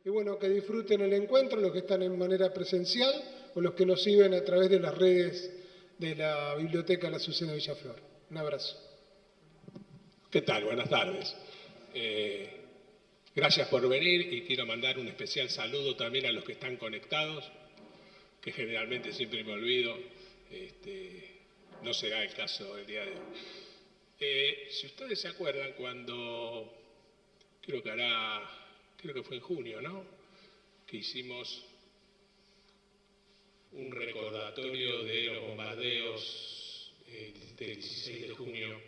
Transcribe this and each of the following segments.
Y bueno, que disfruten el encuentro los que están en manera presencial o los que nos siguen a través de las redes de la Biblioteca La Azucena Villaflor. Un abrazo. ¿Qué tal? Buenas tardes. Gracias por venir y quiero mandar un especial saludo también a los que están conectados, que generalmente siempre me olvido. No será el caso el día de hoy. Si ustedes se acuerdan, cuando creo que fue en junio, ¿no? Que hicimos un recordatorio de los bombardeos del 16 de junio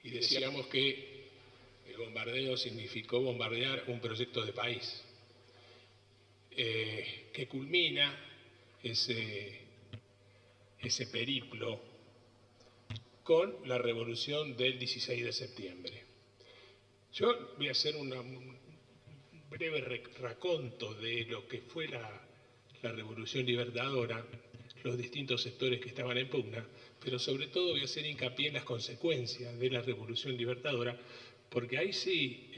y decíamos que el bombardeo significó bombardear un proyecto de país que culmina ese periplo con la revolución del 16 de septiembre. Yo voy a hacer un breve raconto de lo que fue la Revolución Libertadora, los distintos sectores que estaban en pugna, pero sobre todo voy a hacer hincapié en las consecuencias de la Revolución Libertadora, porque ahí sí,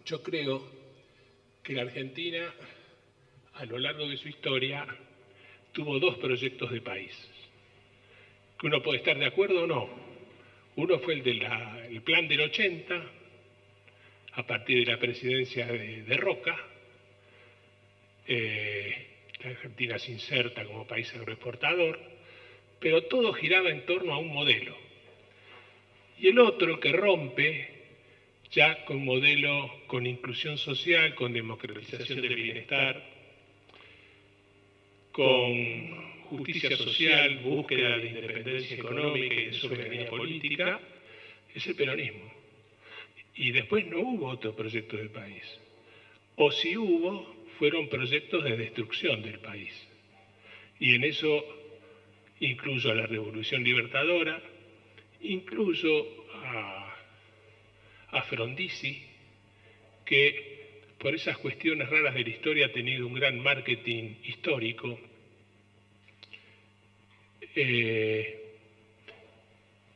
yo creo que la Argentina, a lo largo de su historia, tuvo dos proyectos de país, que uno puede estar de acuerdo o no. Uno fue el Plan del 80, a partir de la presidencia de Roca. La Argentina se inserta como país agroexportador, pero todo giraba en torno a un modelo. Y el otro que rompe ya con modelo, con inclusión social, con democratización del bienestar, con justicia social, búsqueda de independencia económica y de soberanía política, es el peronismo. Y después no hubo otro proyecto del país. O si hubo, fueron proyectos de destrucción del país. Y en eso incluyo a la Revolución Libertadora, incluyo a Frondizi, que por esas cuestiones raras de la historia ha tenido un gran marketing histórico.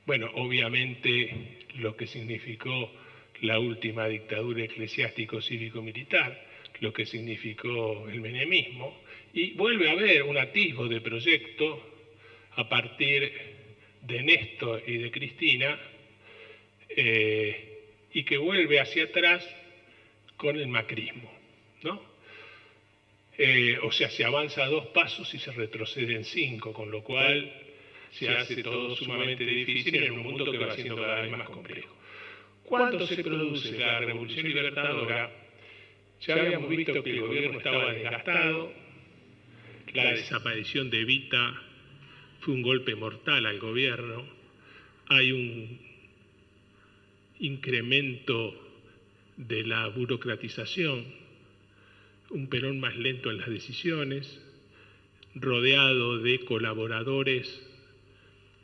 Bueno, obviamente lo que significó la última dictadura eclesiástico-cívico-militar, lo que significó el menemismo, y vuelve a haber un atisbo de proyecto a partir de Néstor y de Cristina, y que vuelve hacia atrás con el macrismo, ¿no? O sea, se avanza 2 pasos y se retrocede en 5, con lo cual se hace todo sumamente difícil en un mundo que va siendo cada vez más complejo. Cuando se produce la Revolución Libertadora, ya habíamos visto que el gobierno estaba desgastado, la desaparición de Evita fue un golpe mortal al gobierno, hay un incremento de la burocratización, un Perón más lento en las decisiones, rodeado de colaboradores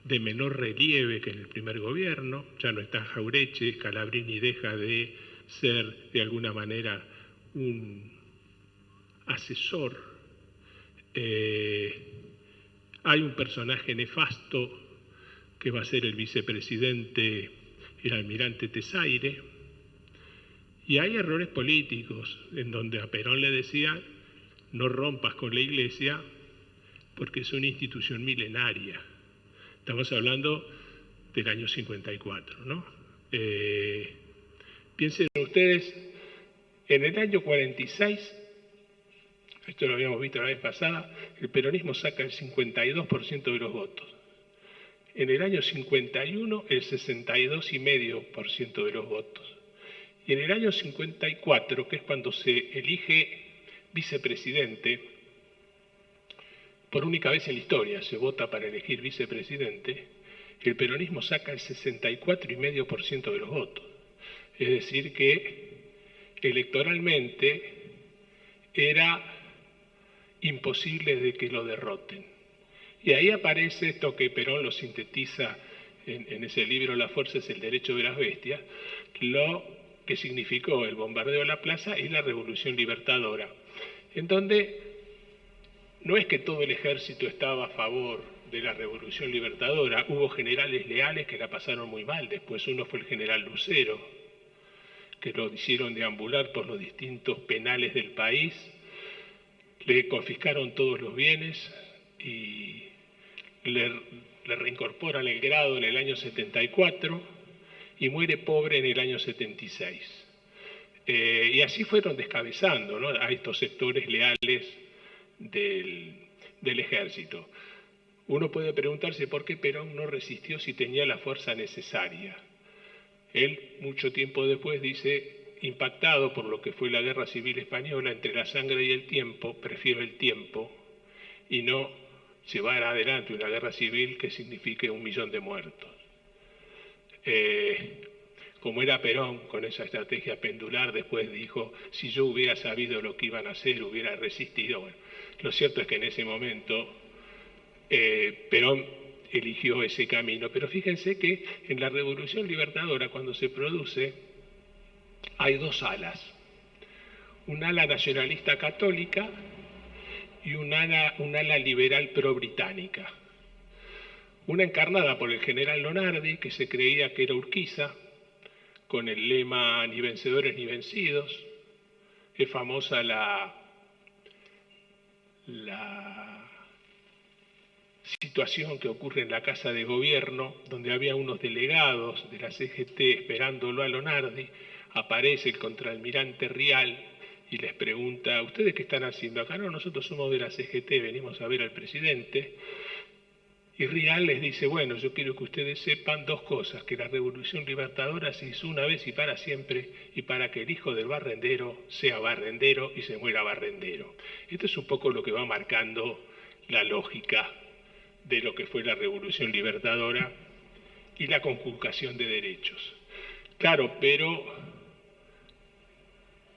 de menor relieve que en el primer gobierno. Ya no está Jauretche, Scalabrini deja de ser de alguna manera un asesor. Hay un personaje nefasto que va a ser el vicepresidente, el almirante Tesaire, y hay errores políticos en donde a Perón le decían: no rompas con la Iglesia porque es una institución milenaria. Estamos hablando del año 54, ¿no? Piensen ustedes, en el año 46, esto lo habíamos visto la vez pasada, el peronismo saca el 52% de los votos. En el año 51, el 62,5% de los votos. Y en el año 54, que es cuando se elige vicepresidente, por única vez en la historia se vota para elegir vicepresidente, el peronismo saca el 64,5% de los votos. Es decir que electoralmente era imposible de que lo derroten. Y ahí aparece esto que Perón lo sintetiza en ese libro La fuerza es el derecho de las bestias, lo que significó el bombardeo de la plaza y la Revolución Libertadora, en donde no es que todo el ejército estaba a favor de la Revolución Libertadora, hubo generales leales que la pasaron muy mal. Después uno fue el general Lucero, que lo hicieron deambular por los distintos penales del país, le confiscaron todos los bienes y le reincorporan el grado en el año 74 y muere pobre en el año 76. Y así fueron descabezando, ¿no?, a estos sectores leales del ejército. Uno puede preguntarse por qué Perón no resistió si tenía la fuerza necesaria. Él, mucho tiempo después, dice, impactado por lo que fue la Guerra Civil Española, entre la sangre y el tiempo, prefiero el tiempo y no llevar adelante una guerra civil que signifique 1 millón de muertos. Como era Perón, con esa estrategia pendular, después dijo, si yo hubiera sabido lo que iban a hacer, hubiera resistido. Bueno, lo cierto es que en ese momento Perón eligió ese camino, pero fíjense que en la Revolución Libertadora, cuando se produce, hay 2 alas, un ala nacionalista católica y un ala liberal pro-británica. Una encarnada por el general Lonardi, que se creía que era Urquiza, con el lema ni vencedores ni vencidos. Es famosa la situación que ocurre en la Casa de Gobierno, donde había unos delegados de la CGT esperándolo a Lonardi. Aparece el contraalmirante Rial y les pregunta, ¿ustedes qué están haciendo acá? No, nosotros somos de la CGT, venimos a ver al presidente. Y Rial les dice, bueno, yo quiero que ustedes sepan 2 cosas, que la Revolución Libertadora se hizo una vez y para siempre, y para que el hijo del barrendero sea barrendero y se muera barrendero. Esto es un poco lo que va marcando la lógica de lo que fue la Revolución Libertadora y la conculcación de derechos. Claro, pero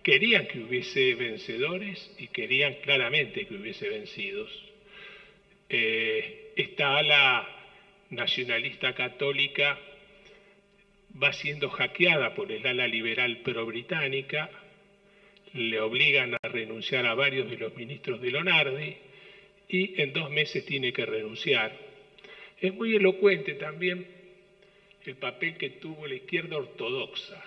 querían que hubiese vencedores y querían claramente que hubiese vencidos. Esta ala nacionalista católica va siendo hackeada por el ala liberal pro-británica, le obligan a renunciar a varios de los ministros de Lonardi y en 2 meses tiene que renunciar. Es muy elocuente también el papel que tuvo la izquierda ortodoxa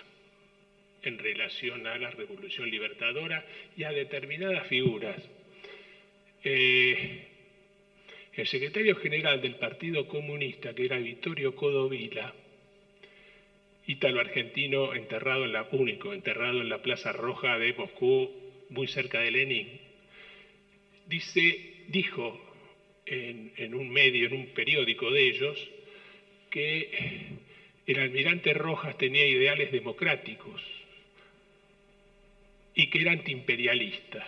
en relación a la Revolución Libertadora y a determinadas figuras. El secretario general del Partido Comunista, que era Vittorio Codovilla, ítalo-argentino único enterrado en la Plaza Roja de Moscú, muy cerca de Lenin, dijo en un medio, en un periódico de ellos, que el almirante Rojas tenía ideales democráticos y que era antiimperialista.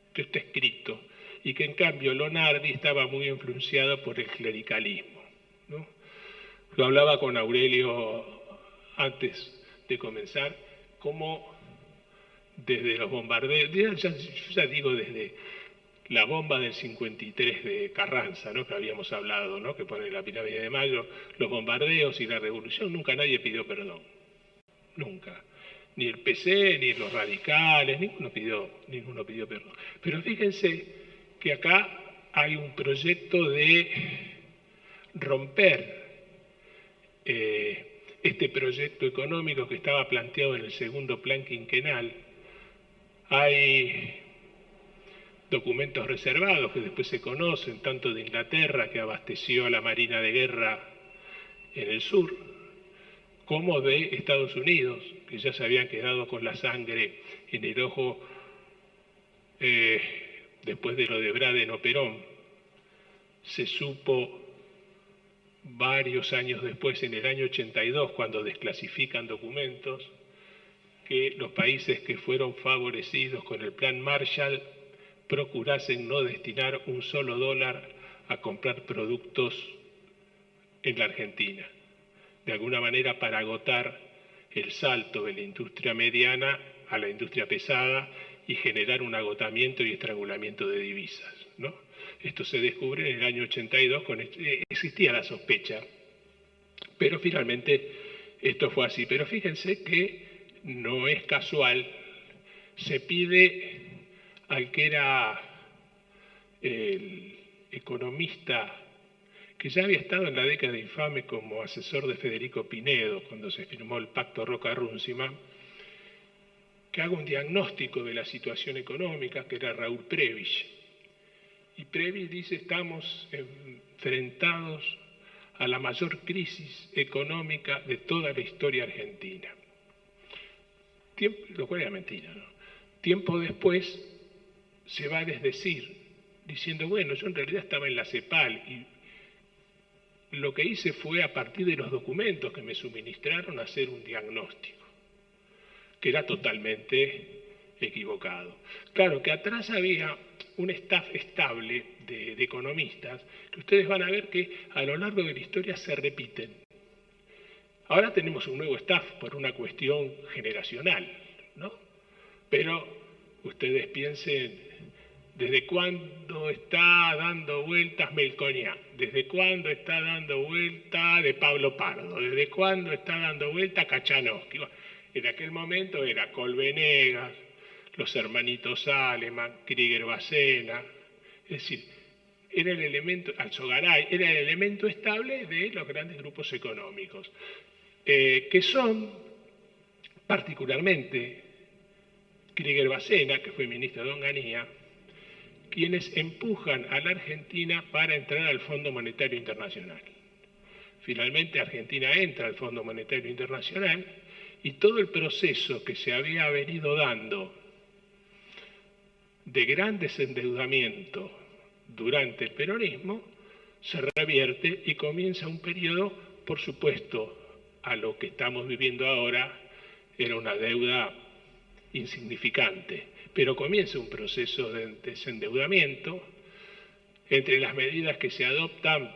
Esto está escrito. Y que en cambio Lonardi estaba muy influenciado por el clericalismo, ¿no? Lo hablaba con Aurelio antes de comenzar, como desde los bombardeos, ya digo desde la bomba del 53 de Carranza, ¿no?, que habíamos hablado, ¿no?, que pone la pirámide de Mayo, los bombardeos y la revolución, nunca nadie pidió perdón, nunca. Ni el PC, ni los radicales, ninguno pidió perdón. Pero fíjense que acá hay un proyecto de romper este proyecto económico que estaba planteado en el segundo plan quinquenal. Hay documentos reservados que después se conocen, tanto de Inglaterra, que abasteció a la Marina de Guerra en el sur, como de Estados Unidos, que ya se habían quedado con la sangre en el ojo después de lo de Braden-Operón. Se supo varios años después, en el año 82, cuando desclasifican documentos, que los países que fueron favorecidos con el Plan Marshall procurasen no destinar un solo dólar a comprar productos en la Argentina, de alguna manera para agotar el salto de la industria mediana a la industria pesada y generar un agotamiento y estrangulamiento de divisas, ¿no? Esto se descubre en el año 82, existía la sospecha, pero finalmente esto fue así. Pero fíjense que no es casual, se pide al que era el economista que ya había estado en la década infame como asesor de Federico Pinedo cuando se firmó el Pacto Roca-Runciman, que haga un diagnóstico de la situación económica, que era Raúl Prebisch. Y Prebisch dice, estamos enfrentados a la mayor crisis económica de toda la historia argentina. Lo cual era mentira, ¿no? Tiempo después se va a desdecir, diciendo, bueno, yo en realidad estaba en la CEPAL y lo que hice fue, a partir de los documentos que me suministraron, hacer un diagnóstico, que era totalmente equivocado. Claro que atrás había un staff estable de economistas, que ustedes van a ver que a lo largo de la historia se repiten. Ahora tenemos un nuevo staff por una cuestión generacional, ¿no? Pero ustedes piensen, ¿desde cuándo está dando vueltas Melconian? ¿Desde cuándo está dando vuelta de Pablo Pardo? ¿Desde cuándo está dando vuelta Kachanowski? En aquel momento era Colvenegas, los hermanitos Aleman, Krieger-Bacena, es decir, era el elemento, Alzogaray, era el elemento estable de los grandes grupos económicos, que son particularmente Krieger-Bacena, que fue ministro de Onganía, quienes empujan a la Argentina para entrar al Fondo Monetario Internacional. Finalmente Argentina entra al Fondo Monetario Internacional y todo el proceso que se había venido dando de gran desendeudamiento durante el peronismo se revierte y comienza un periodo, por supuesto, a lo que estamos viviendo ahora, era una deuda insignificante, pero comienza un proceso de desendeudamiento. Entre las medidas que se adoptan,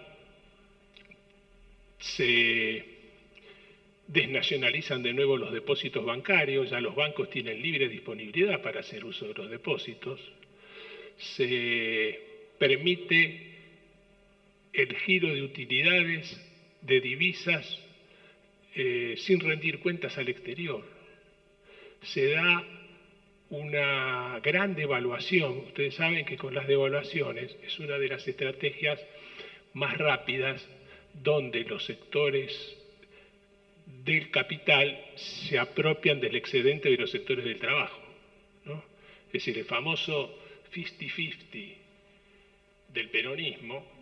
se desnacionalizan de nuevo los depósitos bancarios, ya los bancos tienen libre disponibilidad para hacer uso de los depósitos, se permite el giro de utilidades, de divisas, sin rendir cuentas al exterior. Se da una gran devaluación. Ustedes saben que con las devaluaciones es una de las estrategias más rápidas donde los sectores del capital se apropian del excedente de los sectores del trabajo, ¿no? Es decir, el famoso 50-50 del peronismo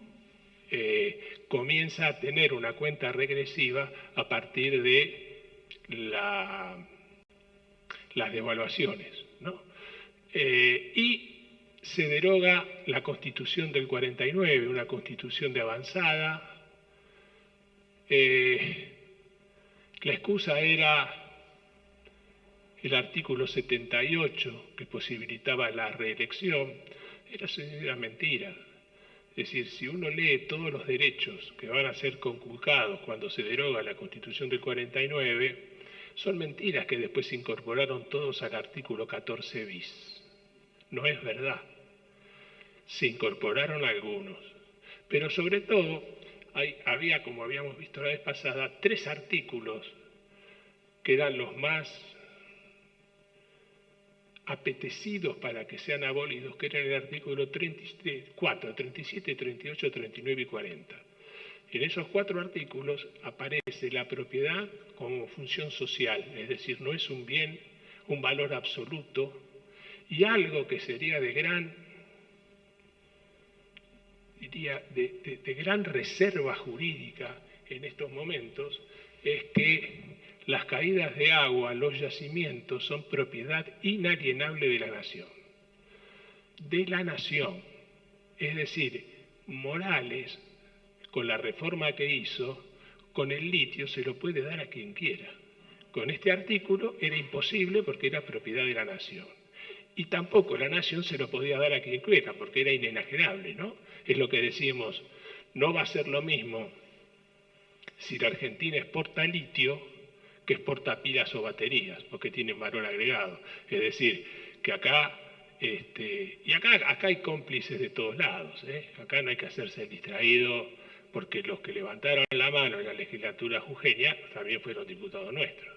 comienza a tener una cuenta regresiva a partir de las devaluaciones, ¿no? Y se deroga la Constitución del 49, una constitución de avanzada. La excusa era el artículo 78 que posibilitaba la reelección. Era mentira. Es decir, si uno lee todos los derechos que van a ser conculcados cuando se deroga la Constitución del 49, son mentiras que después se incorporaron todos al artículo 14 bis. No es verdad. Se incorporaron algunos. Pero sobre todo, había, como habíamos visto la vez pasada, 3 artículos que eran los más apetecidos para que sean abolidos, que eran el artículo 34, 37, 38, 39 y 40. En esos 4 artículos aparece la propiedad como función social, es decir, no es un bien, un valor absoluto, y algo que sería de gran, diría, de gran reserva jurídica en estos momentos, es que las caídas de agua, los yacimientos, son propiedad inalienable de la nación. De la nación. Es decir, Morales, con la reforma que hizo, con el litio se lo puede dar a quien quiera. Con este artículo era imposible porque era propiedad de la nación. Y tampoco la nación se lo podía dar a quien quiera porque era inenajenable, ¿no? Es lo que decimos, no va a ser lo mismo si la Argentina exporta litio que exporta pilas o baterías, porque tienen valor agregado. Es decir, que acá, acá hay cómplices de todos lados, ¿eh? Acá no hay que hacerse el distraído, porque los que levantaron la mano en la legislatura jujeña también fueron diputados nuestros,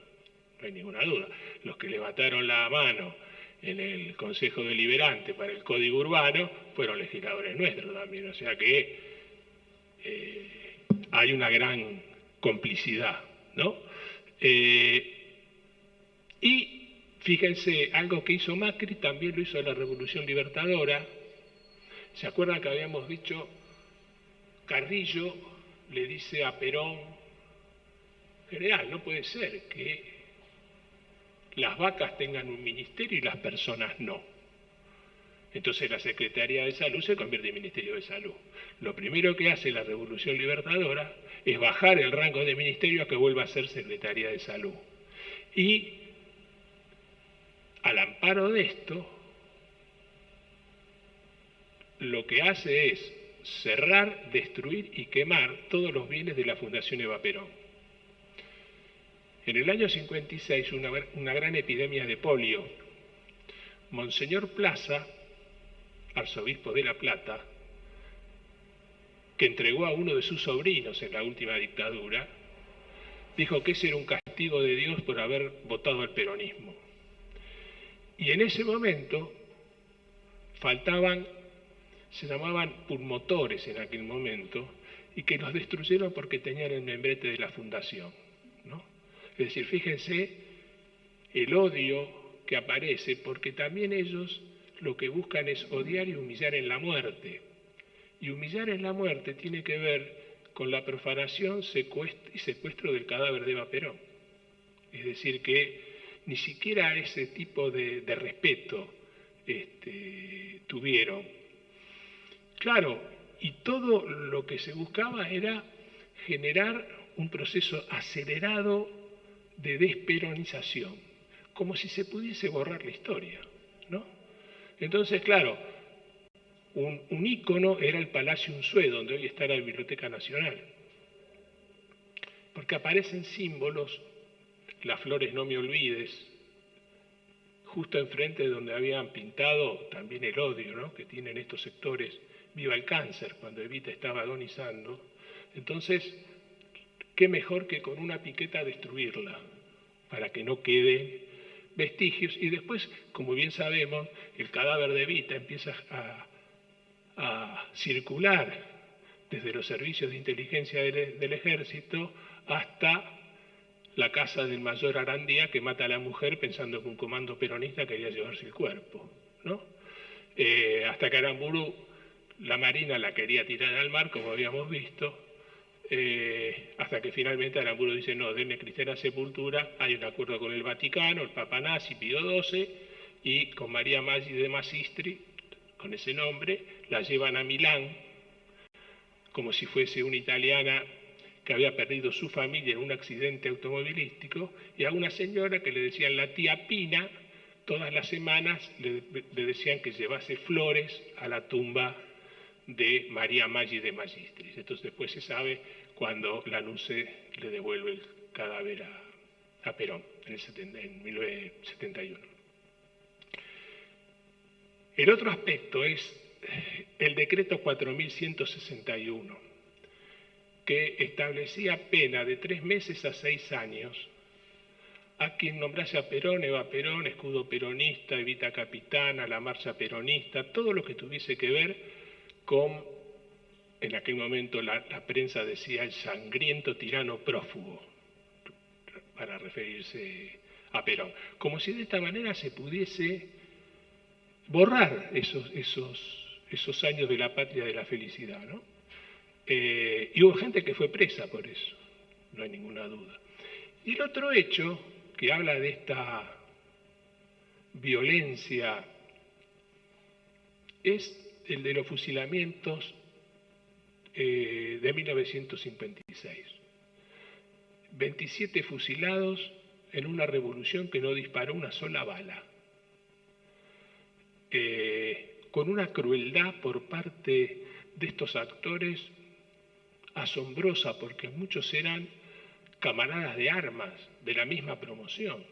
no hay ninguna duda. Los que levantaron la mano en el Consejo Deliberante para el Código Urbano fueron legisladores nuestros también, o sea que hay una gran complicidad, ¿no? Y Fíjense, algo que hizo Macri también lo hizo la Revolución Libertadora. ¿Se acuerdan que habíamos dicho, Carrillo le dice a Perón, general, no puede ser que las vacas tengan un ministerio y las personas no? Entonces la Secretaría de Salud se convierte en Ministerio de Salud. Lo primero que hace la Revolución Libertadora es bajar el rango de ministerio a que vuelva a ser Secretaría de Salud. Y al amparo de esto, lo que hace es cerrar, destruir y quemar todos los bienes de la Fundación Eva Perón. En el año 56, una gran epidemia de polio. Monseñor Plaza, arzobispo de La Plata, que entregó a uno de sus sobrinos en la última dictadura, dijo que ese era un castigo de Dios por haber votado al peronismo. Y en ese momento faltaban, se llamaban pulmotores en aquel momento, y que los destruyeron porque tenían el membrete de la fundación, ¿no? Es decir, fíjense el odio que aparece, porque también ellos lo que buscan es odiar y humillar en la muerte. Y humillar en la muerte tiene que ver con la profanación y secuestro del cadáver de Eva Perón. Es decir, que ni siquiera ese tipo de respeto tuvieron. Claro, y todo lo que se buscaba era generar un proceso acelerado de desperonización, como si se pudiese borrar la historia, ¿no? Entonces, claro, un ícono era el Palacio Unzué, donde hoy está la Biblioteca Nacional, porque aparecen símbolos, las flores No Me Olvides, justo enfrente de donde habían pintado también el odio, ¿no?, que tienen estos sectores, Viva el Cáncer, cuando Evita estaba agonizando. Entonces, qué mejor que con una piqueta destruirla, para que no queden vestigios, y después, como bien sabemos, el cadáver de Evita empieza a circular desde los servicios de inteligencia del ejército hasta la casa del mayor Arandía, que mata a la mujer pensando que un comando peronista quería llevarse el cuerpo, ¿no? Hasta que Aramburu, la Marina la quería tirar al mar, como habíamos visto, hasta que finalmente Aramburu dice, no, denle cristiana sepultura, hay un acuerdo con el Vaticano, el Papa Nazi, Pío XII, y con María Maggi de Magistri, con ese nombre, la llevan a Milán, como si fuese una italiana que había perdido su familia en un accidente automovilístico, y a una señora que le decían la tía Pina, todas las semanas le decían que llevase flores a la tumba de María Maggi de Magistris. Entonces después se sabe cuando Lanusse le devuelve el cadáver a Perón, en 1971. El otro aspecto es el decreto 4161, que establecía pena de 3 meses a 6 años a quien nombrase a Perón, Eva Perón, escudo peronista, Evita Capitana, la marcha peronista, todo lo que tuviese que ver con, en aquel momento la prensa decía, el sangriento tirano prófugo, para referirse a Perón. Como si de esta manera se pudiese borrar esos años de la patria de la felicidad, ¿no? Y hubo gente que fue presa por eso, no hay ninguna duda. Y el otro hecho que habla de esta violencia es el de los fusilamientos de 1956. 27 fusilados en una revolución que no disparó una sola bala. Con una crueldad por parte de estos actores asombrosa, porque muchos eran camaradas de armas, de la misma promoción,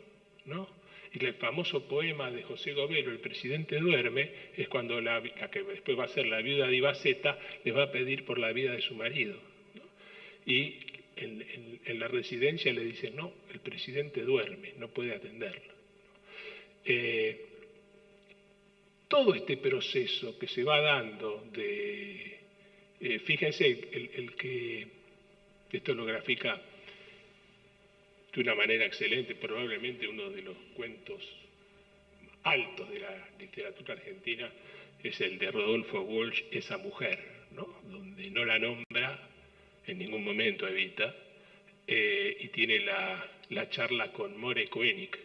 ¿no? Y el famoso poema de José Govelo, El presidente duerme, es cuando la que después va a ser la viuda de Ibaceta le va a pedir por la vida de su marido, ¿no? Y en la residencia le dicen, no, el presidente duerme, no puede atenderlo. Todo este proceso que se va dando de... fíjense, el que esto lo grafica de una manera excelente, probablemente uno de los cuentos altos de la literatura argentina es el de Rodolfo Walsh, Esa mujer, ¿no? Donde no la nombra, en ningún momento evita, y tiene la charla con More Koenig,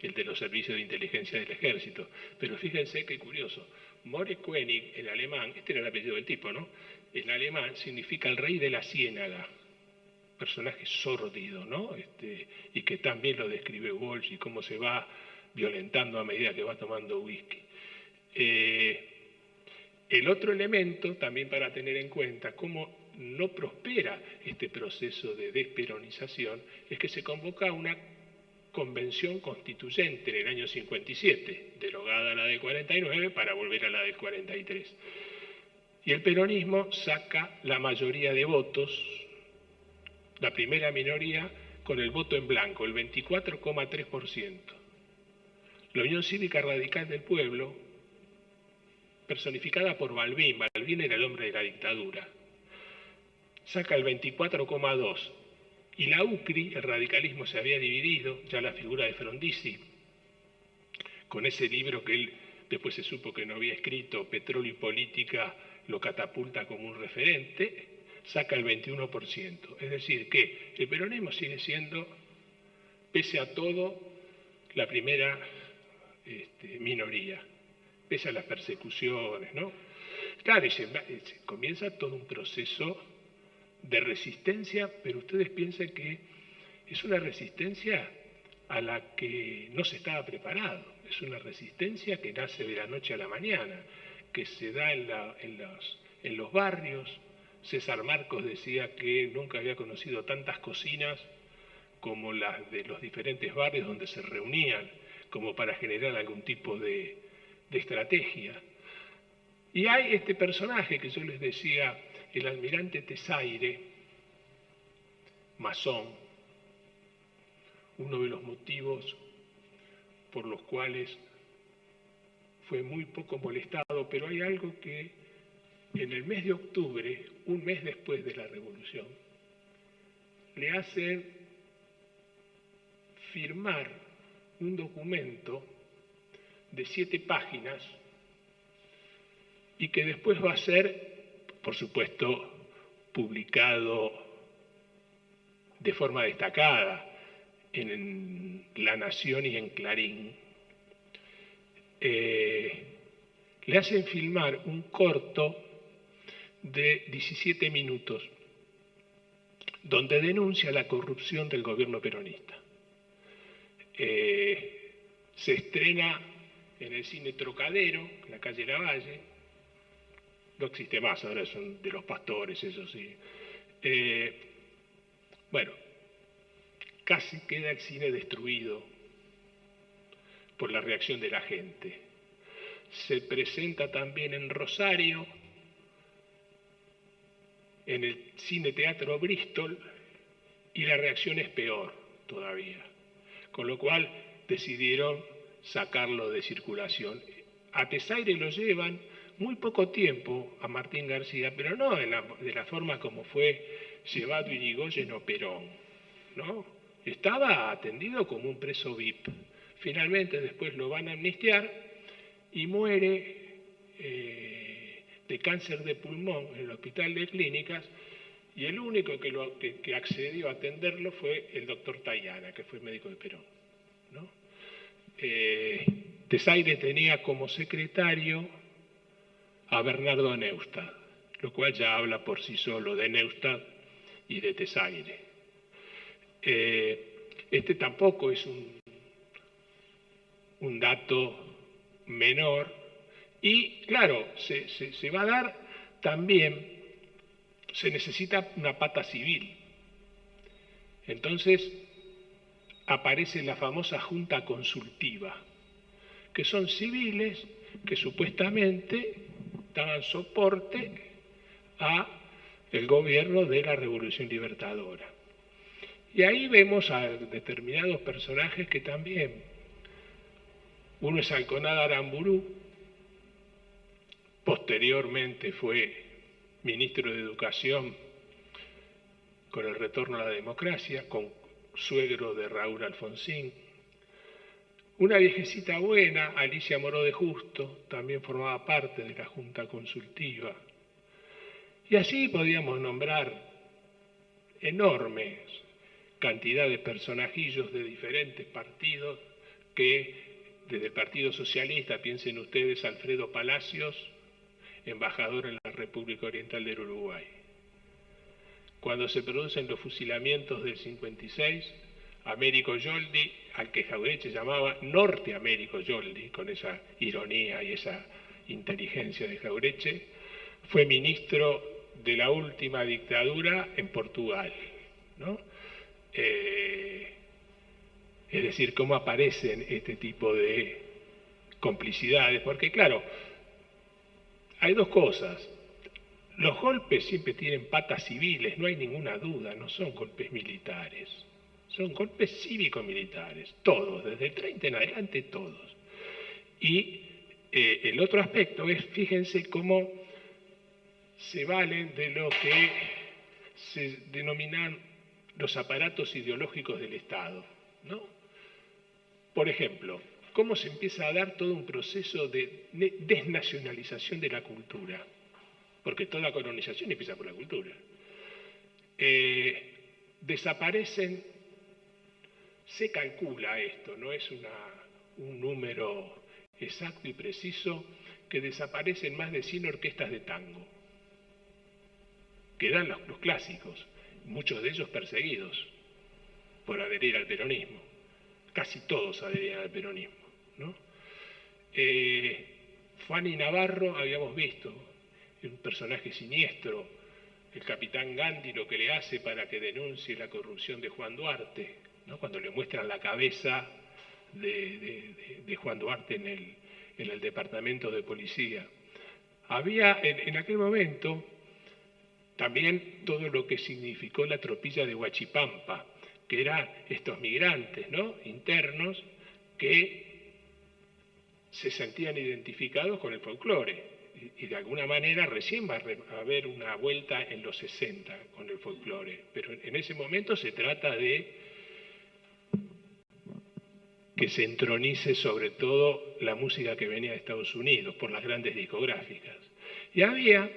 el de los servicios de inteligencia del ejército. Pero fíjense qué curioso, More Koenig en alemán, este era el apellido del tipo, ¿no? En alemán significa el rey de la ciénaga, personaje sórdido, ¿no? Y que también lo describe Walsh y cómo se va violentando a medida que va tomando whisky. El otro elemento, también para tener en cuenta cómo no prospera este proceso de desperonización, es que se convoca una convención constituyente en el año 57, derogada la del 49 para volver a la del 43. Y el peronismo saca la mayoría de votos, la primera minoría, con el voto en blanco, el 24,3%. La Unión Cívica Radical del Pueblo, personificada por Balbín, Balbín era el hombre de la dictadura, saca el 24,2%. Y la UCRI, el radicalismo se había dividido, ya la figura de Frondizi, con ese libro que él después se supo que no había escrito, Petróleo y Política, lo catapulta como un referente, saca el 21%. Es decir, que el peronismo sigue siendo, pese a todo, la primera minoría, pese a las persecuciones, ¿no? Claro, y se comienza todo un proceso de resistencia, pero ustedes piensan que es una resistencia a la que no se estaba preparado, es una resistencia que nace de la noche a la mañana, que se da en los barrios. César Marcos decía que nunca había conocido tantas cocinas como las de los diferentes barrios donde se reunían, como para generar algún tipo de estrategia. Y hay este personaje que yo les decía, el almirante Tesaire, masón, uno de los motivos por los cuales fue muy poco molestado, pero hay algo que en el mes de octubre, un mes después de la Revolución, le hacen firmar un documento de 7 páginas y que después va a ser, por supuesto, publicado de forma destacada en La Nación y en Clarín. Le hacen filmar un corto de 17 minutos donde denuncia la corrupción del gobierno peronista. Se estrena en el cine Trocadero, en la calle Lavalle. No existe más, ahora son de los Pastores, eso sí. Bueno, casi queda el cine destruido por la reacción de la gente. Se presenta también en Rosario, en el Cine Teatro Bristol, y la reacción es peor todavía. Con lo cual decidieron sacarlo de circulación. A Tesaire lo llevan muy poco tiempo a Martín García, pero no de la forma como fue llevado Irigoyen o Perón, ¿no? Estaba atendido como un preso VIP. Finalmente después lo van a amnistiar y muere de cáncer de pulmón en el Hospital de Clínicas, y el único que accedió a atenderlo fue el doctor Tayana, que fue médico de Perón, ¿no? Tesaire tenía como secretario a Bernardo Neustadt, lo cual ya habla por sí solo de Neustadt y de Tesaire. Este tampoco es un dato menor, y claro, se va a dar también, se necesita una pata civil. Entonces aparece la famosa Junta Consultiva, que son civiles que supuestamente daban soporte a el gobierno de la Revolución Libertadora. Y ahí vemos a determinados personajes que también, uno es Alconada Aramburu, posteriormente fue ministro de Educación con el retorno a la democracia, con suegro de Raúl Alfonsín. Una viejecita buena, Alicia Moró de Justo, también formaba parte de la Junta Consultiva. Y así podíamos nombrar enormes cantidad de personajillos de diferentes partidos que, desde el Partido Socialista, piensen ustedes, Alfredo Palacios, embajador en la República Oriental del Uruguay. Cuando se producen los fusilamientos del 56, Américo Yoldi, al que Jauretche llamaba Norte Américo Yoldi, con esa ironía y esa inteligencia de Jauretche, fue ministro de la última dictadura en Portugal, ¿no? Es decir, cómo aparecen este tipo de complicidades, porque claro, hay dos cosas. Los golpes siempre tienen patas civiles, no hay ninguna duda, no son golpes militares, son golpes cívico-militares, todos, desde el 30 en adelante todos. Y el otro aspecto es, fíjense cómo se valen de lo que se denominan los aparatos ideológicos del Estado, ¿no? Por ejemplo, cómo se empieza a dar todo un proceso de desnacionalización de la cultura, porque toda colonización empieza por la cultura. Desaparecen, se calcula esto, no es un número exacto y preciso, que desaparecen más de 100 orquestas de tango, que eran los clásicos, muchos de ellos perseguidos por adherir al peronismo. Casi todos adherían al peronismo, ¿no? Fanny Navarro, habíamos visto, un personaje siniestro, el capitán Gandhi, lo que le hace para que denuncie la corrupción de Juan Duarte, ¿no? Cuando le muestran la cabeza de Juan Duarte en el departamento de policía. Había en aquel momento también todo lo que significó la tropilla de Huachipampa, que eran estos migrantes, ¿no?, internos que se sentían identificados con el folclore. Y de alguna manera recién va a haber una vuelta en los 60 con el folclore. Pero en ese momento se trata de que se entronice sobre todo la música que venía de Estados Unidos por las grandes discográficas. Y había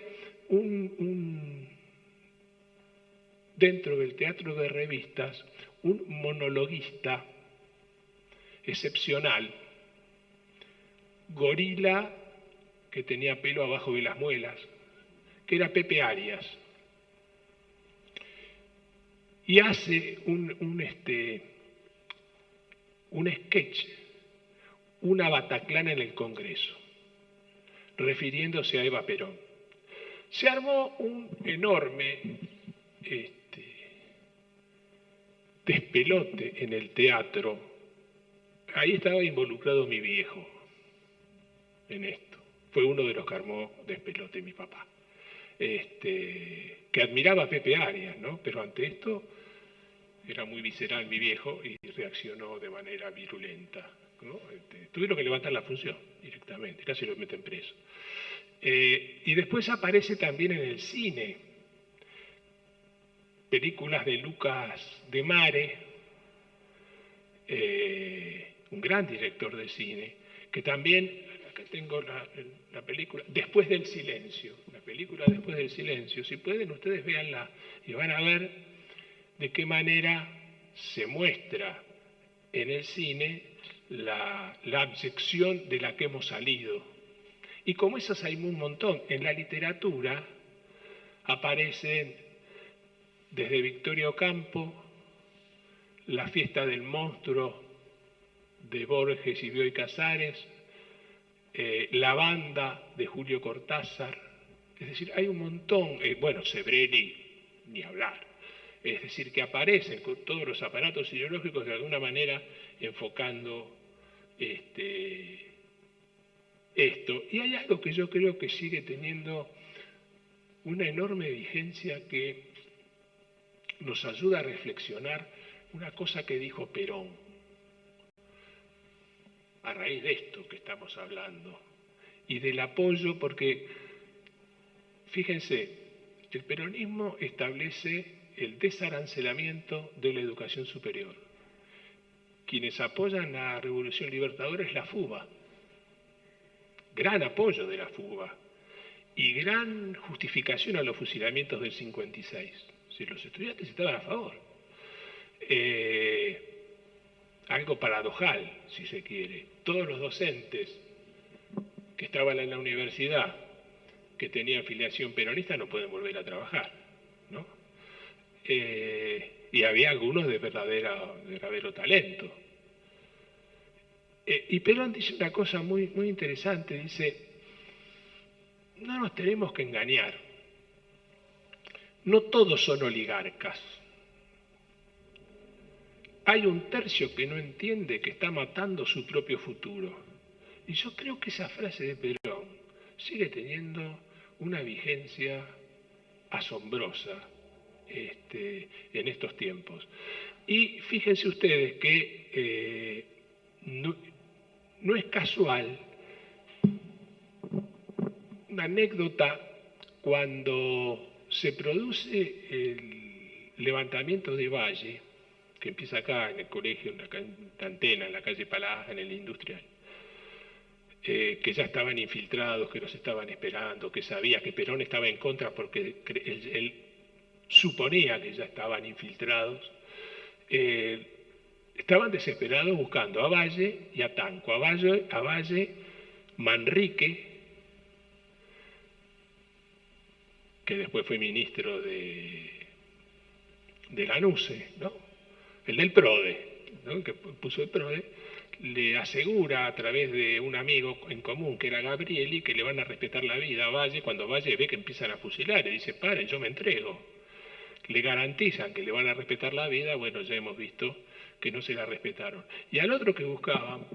dentro del teatro de revistas, un monologuista excepcional, gorila, que tenía pelo abajo de las muelas, que era Pepe Arias. Y hace un sketch, una bataclana en el Congreso, refiriéndose a Eva Perón. Se armó un enorme despelote en el teatro. Ahí estaba involucrado mi viejo en esto. Fue uno de los que armó despelote mi papá. Que admiraba a Pepe Arias, ¿no? Pero ante esto era muy visceral mi viejo y reaccionó de manera virulenta, ¿no? Tuvieron que levantar la función directamente, casi lo meten preso. Y después aparece también en el cine películas de Lucas de Mare, un gran director de cine, que también, acá tengo la película Después del Silencio, la película Después del Silencio, si pueden ustedes véanla y van a ver de qué manera se muestra en el cine la abyección de la que hemos salido. Y como esas hay un montón, en la literatura aparecen desde Victoria Ocampo, La fiesta del monstruo de Borges y Bioy Casares, La banda de Julio Cortázar, es decir, hay un montón, bueno, Sebrelli, ni hablar, es decir, que aparecen con todos los aparatos ideológicos de alguna manera enfocando esto. Y hay algo que yo creo que sigue teniendo una enorme vigencia que nos ayuda a reflexionar, una cosa que dijo Perón, a raíz de esto que estamos hablando, y del apoyo, porque, fíjense, el peronismo establece el desarancelamiento de la educación superior. quienes apoyan la Revolución Libertadora es la FUBA. Gran apoyo de la FUBA y gran justificación a los fusilamientos del 56. Si los estudiantes estaban a favor. Algo paradojal, si se quiere. Todos los docentes que estaban en la universidad, que tenían filiación peronista, no pueden volver a trabajar, ¿no? Y había algunos de verdadero talento. Y Perón dice una cosa muy, muy interesante, dice, no nos tenemos que engañar, no todos son oligarcas. Hay un tercio que no entiende que está matando su propio futuro. Y yo creo que esa frase de Perón sigue teniendo una vigencia asombrosa en estos tiempos. Y fíjense ustedes que no es casual una anécdota cuando se produce el levantamiento de Valle, que empieza acá en el colegio, en la Antena, en la calle Palá, en el Industrial, que ya estaban infiltrados, que los estaban esperando, que sabía que Perón estaba en contra porque él suponía que ya estaban infiltrados. Estaban desesperados buscando a Valle y a Tanco. A Valle, Manrique, que después fue ministro de Lanuse, ¿no? El del PRODE, ¿no? Que puso el PRODE, le asegura a través de un amigo en común que era Gabrieli que le van a respetar la vida a Valle cuando Valle ve que empiezan a fusilar y dice, paren, yo me entrego. Le garantizan que le van a respetar la vida, bueno, ya hemos visto que no se la respetaron. Y al otro que buscaban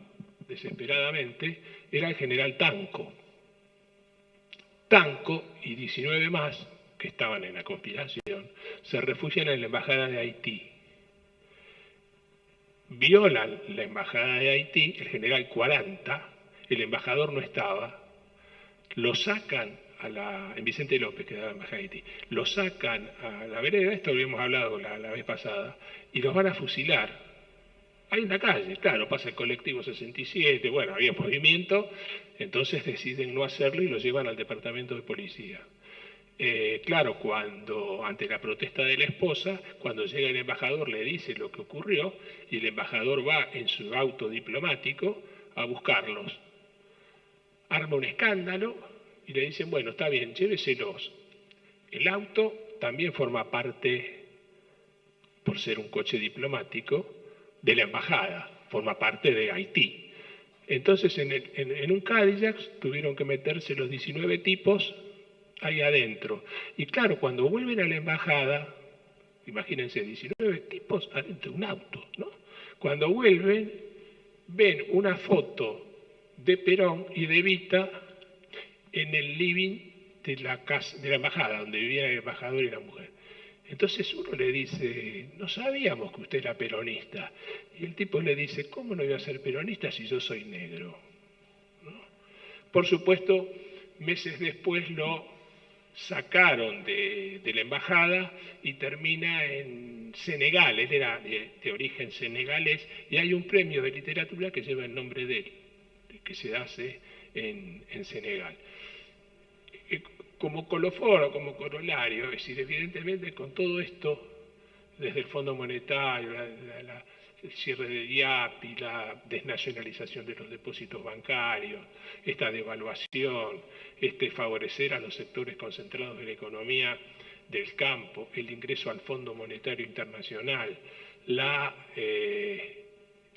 desesperadamente era el general Tanco. Tanco y 19 más que estaban en la conspiración se refugian en la embajada de Haití. Violan la embajada de Haití, el general 40, el embajador no estaba, lo sacan en Vicente López, que era la embajada de Haití, lo sacan a la vereda, esto lo habíamos hablado la vez pasada, y los van a fusilar. Hay una calle, claro, pasa el colectivo 67, bueno, había movimiento, entonces deciden no hacerlo y lo llevan al departamento de policía. Claro, cuando ante la protesta de la esposa, cuando llega el embajador le dice lo que ocurrió y el embajador va en su auto diplomático a buscarlos. Arma un escándalo y le dicen, bueno, está bien, lléveselos. El auto también forma parte, por ser un coche diplomático, de la embajada, forma parte de Haití. Entonces en un Cadillac tuvieron que meterse los 19 tipos ahí adentro. Y claro, cuando vuelven a la embajada, imagínense, 19 tipos adentro de un auto, ¿no? Cuando vuelven, ven una foto de Perón y de Evita en el living de la casa, de la embajada, donde vivían el embajador y la mujer. Entonces uno le dice, no sabíamos que usted era peronista. Y el tipo le dice, ¿cómo no iba a ser peronista si yo soy negro? ¿No? Por supuesto, meses después lo sacaron de la embajada y termina en Senegal. Él era de origen senegalés y hay un premio de literatura que lleva el nombre de él, que se hace en Senegal. Como colofón, como corolario, es decir, evidentemente con todo esto, desde el Fondo Monetario, el cierre de IAPI, la desnacionalización de los depósitos bancarios, esta devaluación, favorecer a los sectores concentrados de la economía del campo, el ingreso al Fondo Monetario Internacional,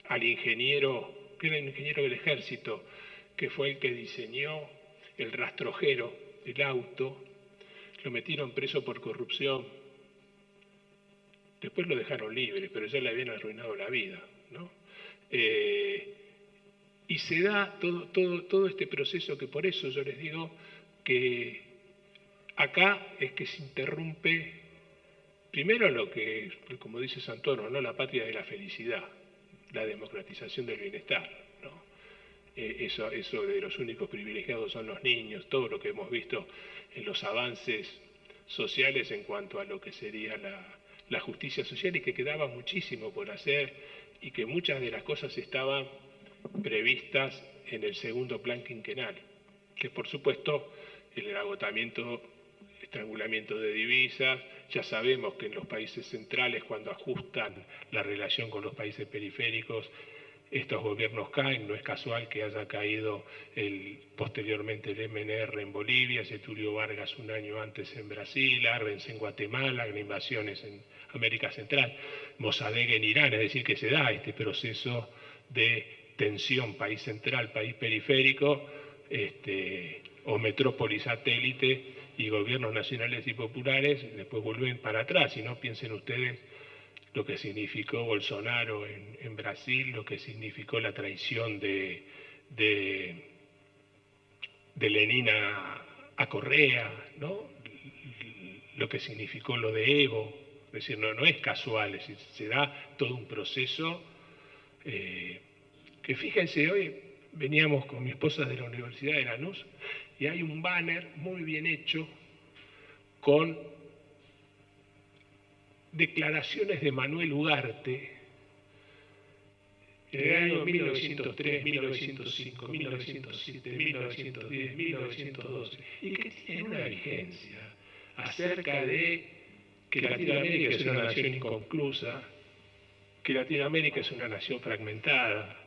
al ingeniero, que era el ingeniero del ejército, que fue el que diseñó el rastrojero, el auto, lo metieron preso por corrupción. Después lo dejaron libre, pero ya le habían arruinado la vida, ¿no? Y se da todo este proceso que por eso yo les digo que acá es que se interrumpe primero lo que, como dice Santoro, ¿no? La patria de la felicidad, la democratización del bienestar, ¿no? Eso de los únicos privilegiados son los niños, todo lo que hemos visto en los avances sociales en cuanto a lo que sería la justicia social y que quedaba muchísimo por hacer y que muchas de las cosas estaban previstas en el segundo plan quinquenal, que por supuesto el agotamiento, estrangulamiento de divisas. Ya sabemos que en los países centrales, cuando ajustan la relación con los países periféricos, estos gobiernos caen. No es casual que haya caído posteriormente el MNR en Bolivia, Getúlio Vargas un año antes en Brasil, Arbenz en Guatemala, en invasiones en América Central, Mossadegh en Irán. Es decir, que se da este proceso de tensión país central, país periférico, o metrópoli satélite, y gobiernos nacionales y populares después vuelven para atrás. Y no piensen ustedes lo que significó Bolsonaro en Brasil, lo que significó la traición de Lenin a Correa, ¿no? Lo que significó lo de Evo. Es decir, no es casual, es decir, se da todo un proceso que, fíjense, hoy veníamos con mi esposa de la Universidad de Lanús y hay un banner muy bien hecho con declaraciones de Manuel Ugarte en el año 1903, 1905, 1907, 1910, 1912, y que tienen una vigencia acerca de que Latinoamérica es una nación inconclusa, que Latinoamérica es una nación fragmentada,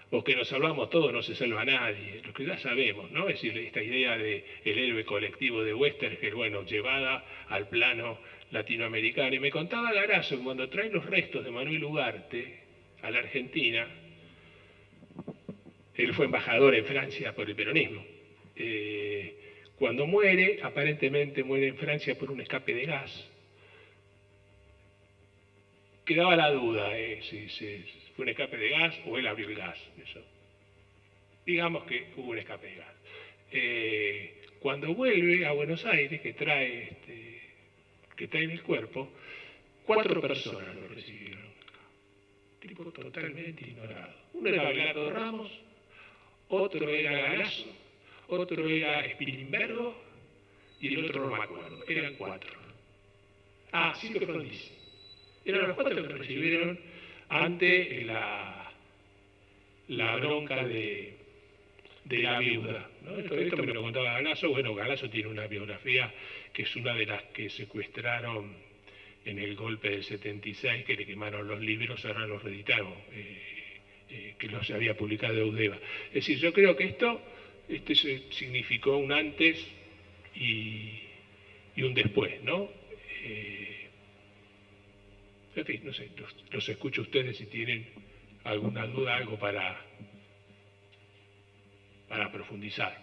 o que nos salvamos todos, no se salva nadie, lo que ya sabemos, ¿no? Es decir, esta idea del héroe colectivo de Westergel, bueno, llevada al plano latinoamericano. Y me contaba Garazo que cuando traen los restos de Manuel Ugarte a la Argentina, él fue embajador en Francia por el peronismo. Cuando muere, aparentemente muere en Francia por un escape de gas. Quedaba la duda si fue un escape de gas o él abrió el gas. Eso. Digamos que hubo un escape de gas. Cuando vuelve a Buenos Aires, que trae en el cuerpo, 4 personas lo recibieron. Tipo totalmente ignorado. Uno era Belardo Ramos, otro era Galasso, otro era Spilimbergo y el otro no me acuerdo. Eran 4. Silvio Frondizi. Eran los 4 que recibieron ante la bronca de la viuda, ¿no? Esto me lo contaba Galasso. Bueno, Galasso tiene una biografía que es una de las que secuestraron en el golpe del 76, que le quemaron los libros, ahora los reeditaron, que los había publicado Eudeva. Es decir, yo creo que esto significó un antes y un después, ¿no? En fin, no sé, los escucho a ustedes si tienen alguna duda, algo para profundizar.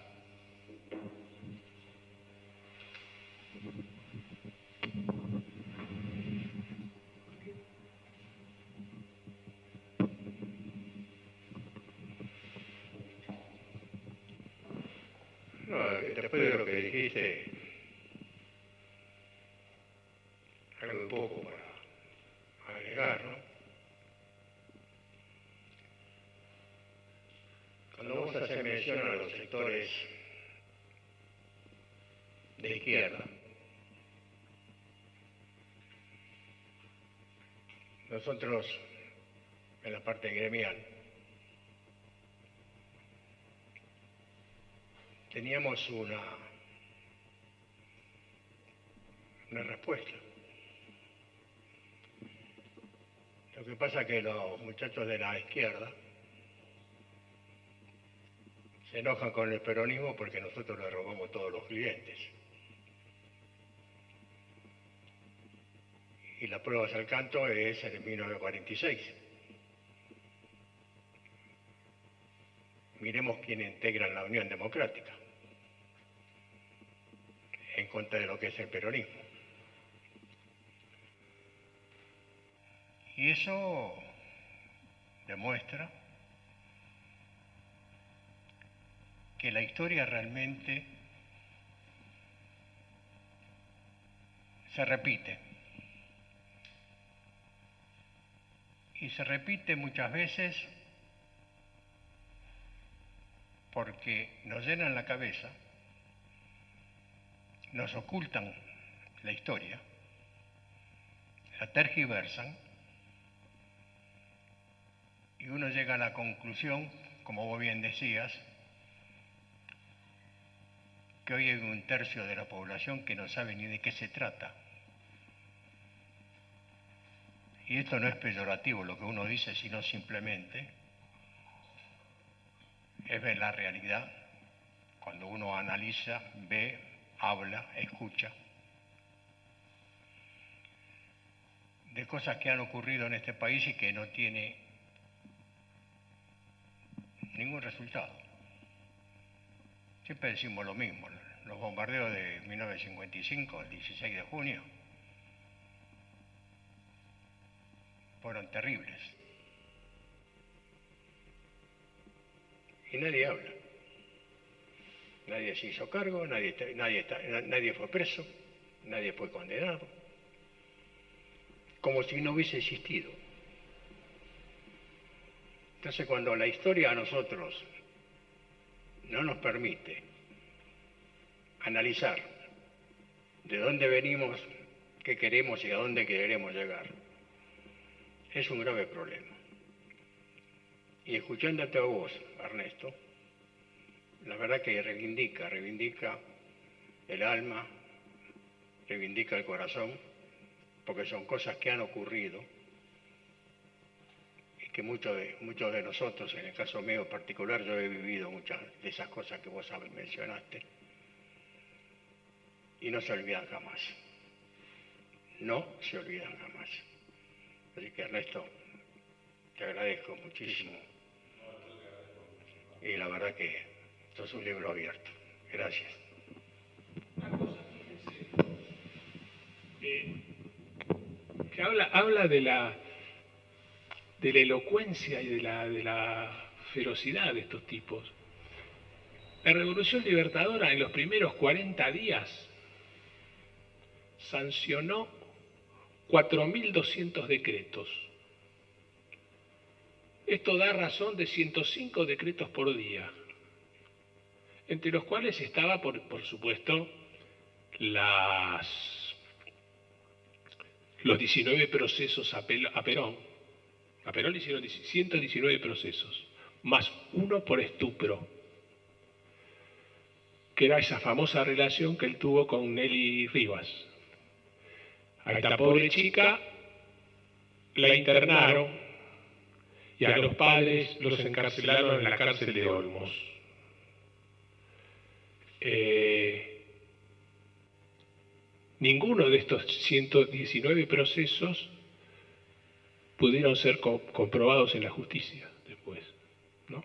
No, después de lo que dijiste, algo un poco para agregar, ¿no? Cuando vos haces mención a los sectores de izquierda, nosotros en la parte gremial teníamos una respuesta. Lo que pasa es que los muchachos de la izquierda se enojan con el peronismo porque nosotros le robamos todos los clientes. Y la prueba al canto es en 1946. Miremos quién integra la Unión Democrática en contra de lo que es el peronismo. Y eso demuestra que la historia realmente se repite. Y se repite muchas veces porque nos llenan la cabeza, nos ocultan la historia, la tergiversan y uno llega a la conclusión, como vos bien decías, que hoy hay un tercio de la población que no sabe ni de qué se trata. Y esto no es peyorativo lo que uno dice, sino simplemente es ver la realidad cuando uno analiza, ve, habla, escucha de cosas que han ocurrido en este país y que no tiene ningún resultado. Siempre decimos lo mismo, los bombardeos de 1955, el 16 de junio, fueron terribles. Y nadie habla. Nadie se hizo cargo, nadie fue preso, nadie fue condenado. Como si no hubiese existido. Entonces, cuando la historia a nosotros no nos permite analizar de dónde venimos, qué queremos y a dónde queremos llegar, es un grave problema. Y escuchándote a vos, Ernesto, la verdad que reivindica el alma, reivindica el corazón, porque son cosas que han ocurrido y que muchos de nosotros, en el caso mío particular, yo he vivido muchas de esas cosas que vos mencionaste, y no se olvidan jamás. No se olvidan jamás. Así que, Ernesto, te agradezco muchísimo. Y la verdad que esto es un libro abierto. Gracias. Una cosa, fíjense, que habla de la elocuencia y de la ferocidad de estos tipos. La Revolución Libertadora en los primeros 40 días sancionó 4.200 decretos. Esto da razón de 105 decretos por día, entre los cuales estaba, por supuesto, los 19 procesos a Perón. A Perón le hicieron 119 procesos, más uno por estupro, que era esa famosa relación que él tuvo con Nelly Rivas. A esta pobre chica la internaron y a los padres los encarcelaron en la cárcel de Olmos. Ninguno de estos 119 procesos pudieron ser comprobados en la justicia después, ¿no?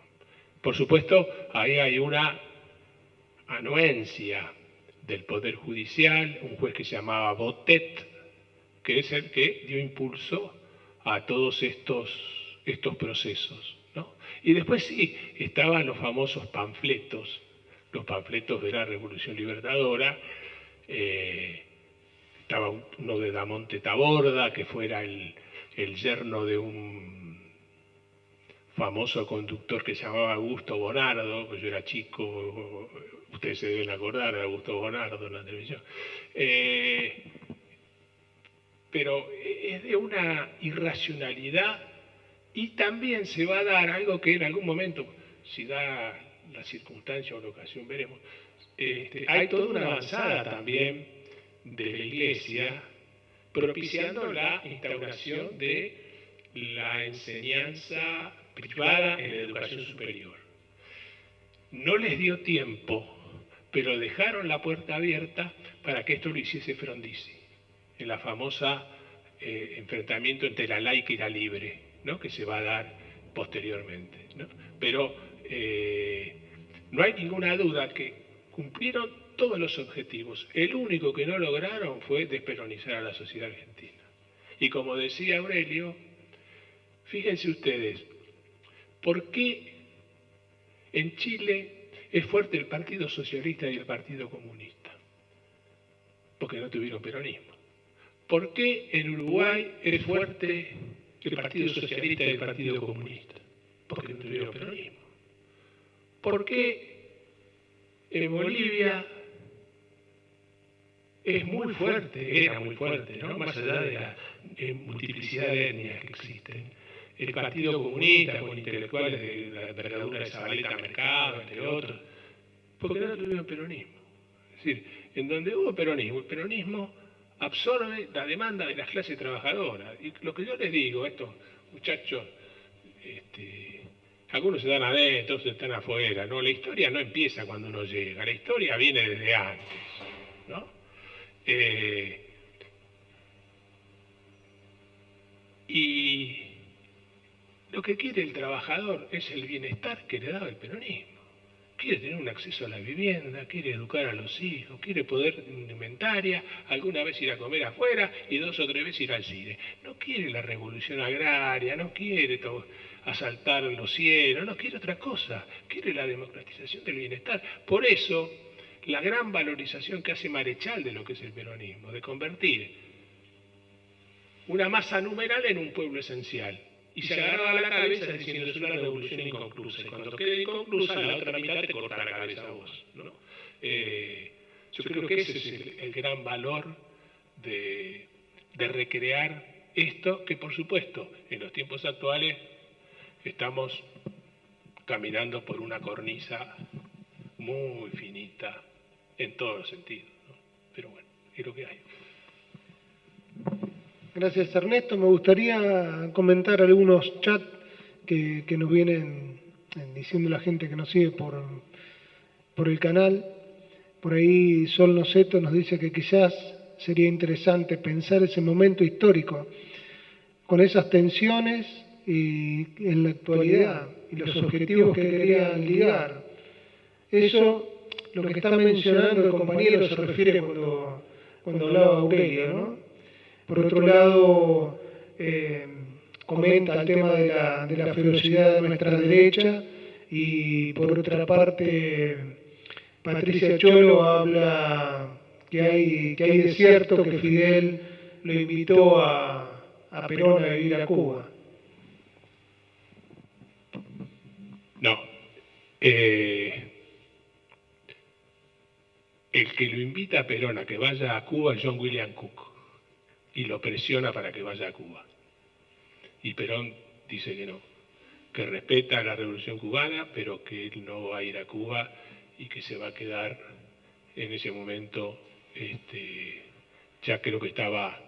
Por supuesto, ahí hay una anuencia del Poder Judicial, un juez que se llamaba Botet, que es el que dio impulso a todos estos procesos, ¿no? Y después sí, estaban los famosos panfletos, los panfletos de la Revolución Libertadora. Estaba uno de Damonte Taborda, que fuera el yerno de un famoso conductor que se llamaba Augusto Bonardo, pues yo era chico, ustedes se deben acordar de Augusto Bonardo en la televisión. Pero es de una irracionalidad, y también se va a dar algo que en algún momento, si da la circunstancia o la ocasión, veremos. Hay toda una avanzada también de la Iglesia propiciando la instauración de la enseñanza privada en la educación superior. No les dio tiempo, pero dejaron la puerta abierta para que esto lo hiciese Frondizi, en la famosa enfrentamiento entre la laica y la libre, ¿no?, que se va a dar posteriormente, ¿no? Pero no hay ninguna duda que cumplieron todos los objetivos. El único que no lograron fue desperonizar a la sociedad argentina. Y como decía Aurelio, fíjense ustedes, ¿por qué en Chile es fuerte el Partido Socialista y el Partido Comunista? Porque no tuvieron peronismo. ¿Por qué en Uruguay es fuerte el Partido Socialista y el Partido Comunista? Porque no tuvieron peronismo. ¿Por qué en Bolivia es muy fuerte, era muy fuerte, ¿no?, más allá de la multiplicidad de etnias que existen, el Partido Comunista, con intelectuales de la envergadura de Zabaleta Mercado, entre otros, porque no tuvieron peronismo. Es decir, en donde hubo peronismo, el peronismo absorbe la demanda de las clases trabajadoras. Y lo que yo les digo a estos muchachos, algunos se dan adentro, otros están afuera, ¿no? La historia no empieza cuando uno llega, la historia viene desde antes, ¿no? Y lo que quiere el trabajador es el bienestar que le daba el peronismo. Quiere tener un acceso a la vivienda, quiere educar a los hijos, quiere poder indumentaria, alguna vez ir a comer afuera y 2 o 3 veces ir al cine. No quiere la revolución agraria, no quiere asaltar los cielos, no quiere otra cosa, quiere la democratización del bienestar. Por eso, la gran valorización que hace Marechal de lo que es el peronismo, de convertir una masa numeral en un pueblo esencial. Y se agarraba la cabeza diciendo es una revolución inconclusa. Y cuando quede inconclusa, la otra mitad te corta la cabeza a vos, ¿no? Yo creo que ese es el gran valor de recrear esto, que por supuesto, en los tiempos actuales estamos caminando por una cornisa muy finita en todos los sentidos, ¿no? Pero bueno, es lo que hay. Gracias, Ernesto. Me gustaría comentar algunos chats que nos vienen diciendo la gente que nos sigue por el canal. Por ahí Sol Noceto nos dice que quizás sería interesante pensar ese momento histórico con esas tensiones y en la actualidad y los objetivos que querían ligar. Eso, lo que está mencionando el compañero, se refiere cuando hablaba Aurelio, ¿no? Por otro lado, comenta el tema de la ferocidad de nuestra derecha y por otra parte, Patricia Cholo habla que hay de cierto que Fidel lo invitó a Perón a vivir a Cuba. No. El que lo invita a Perón a que vaya a Cuba es John William Cook. Y lo presiona para que vaya a Cuba. Y Perón dice que no, que respeta la revolución cubana, pero que él no va a ir a Cuba y que se va a quedar en ese momento, ya creo que estaba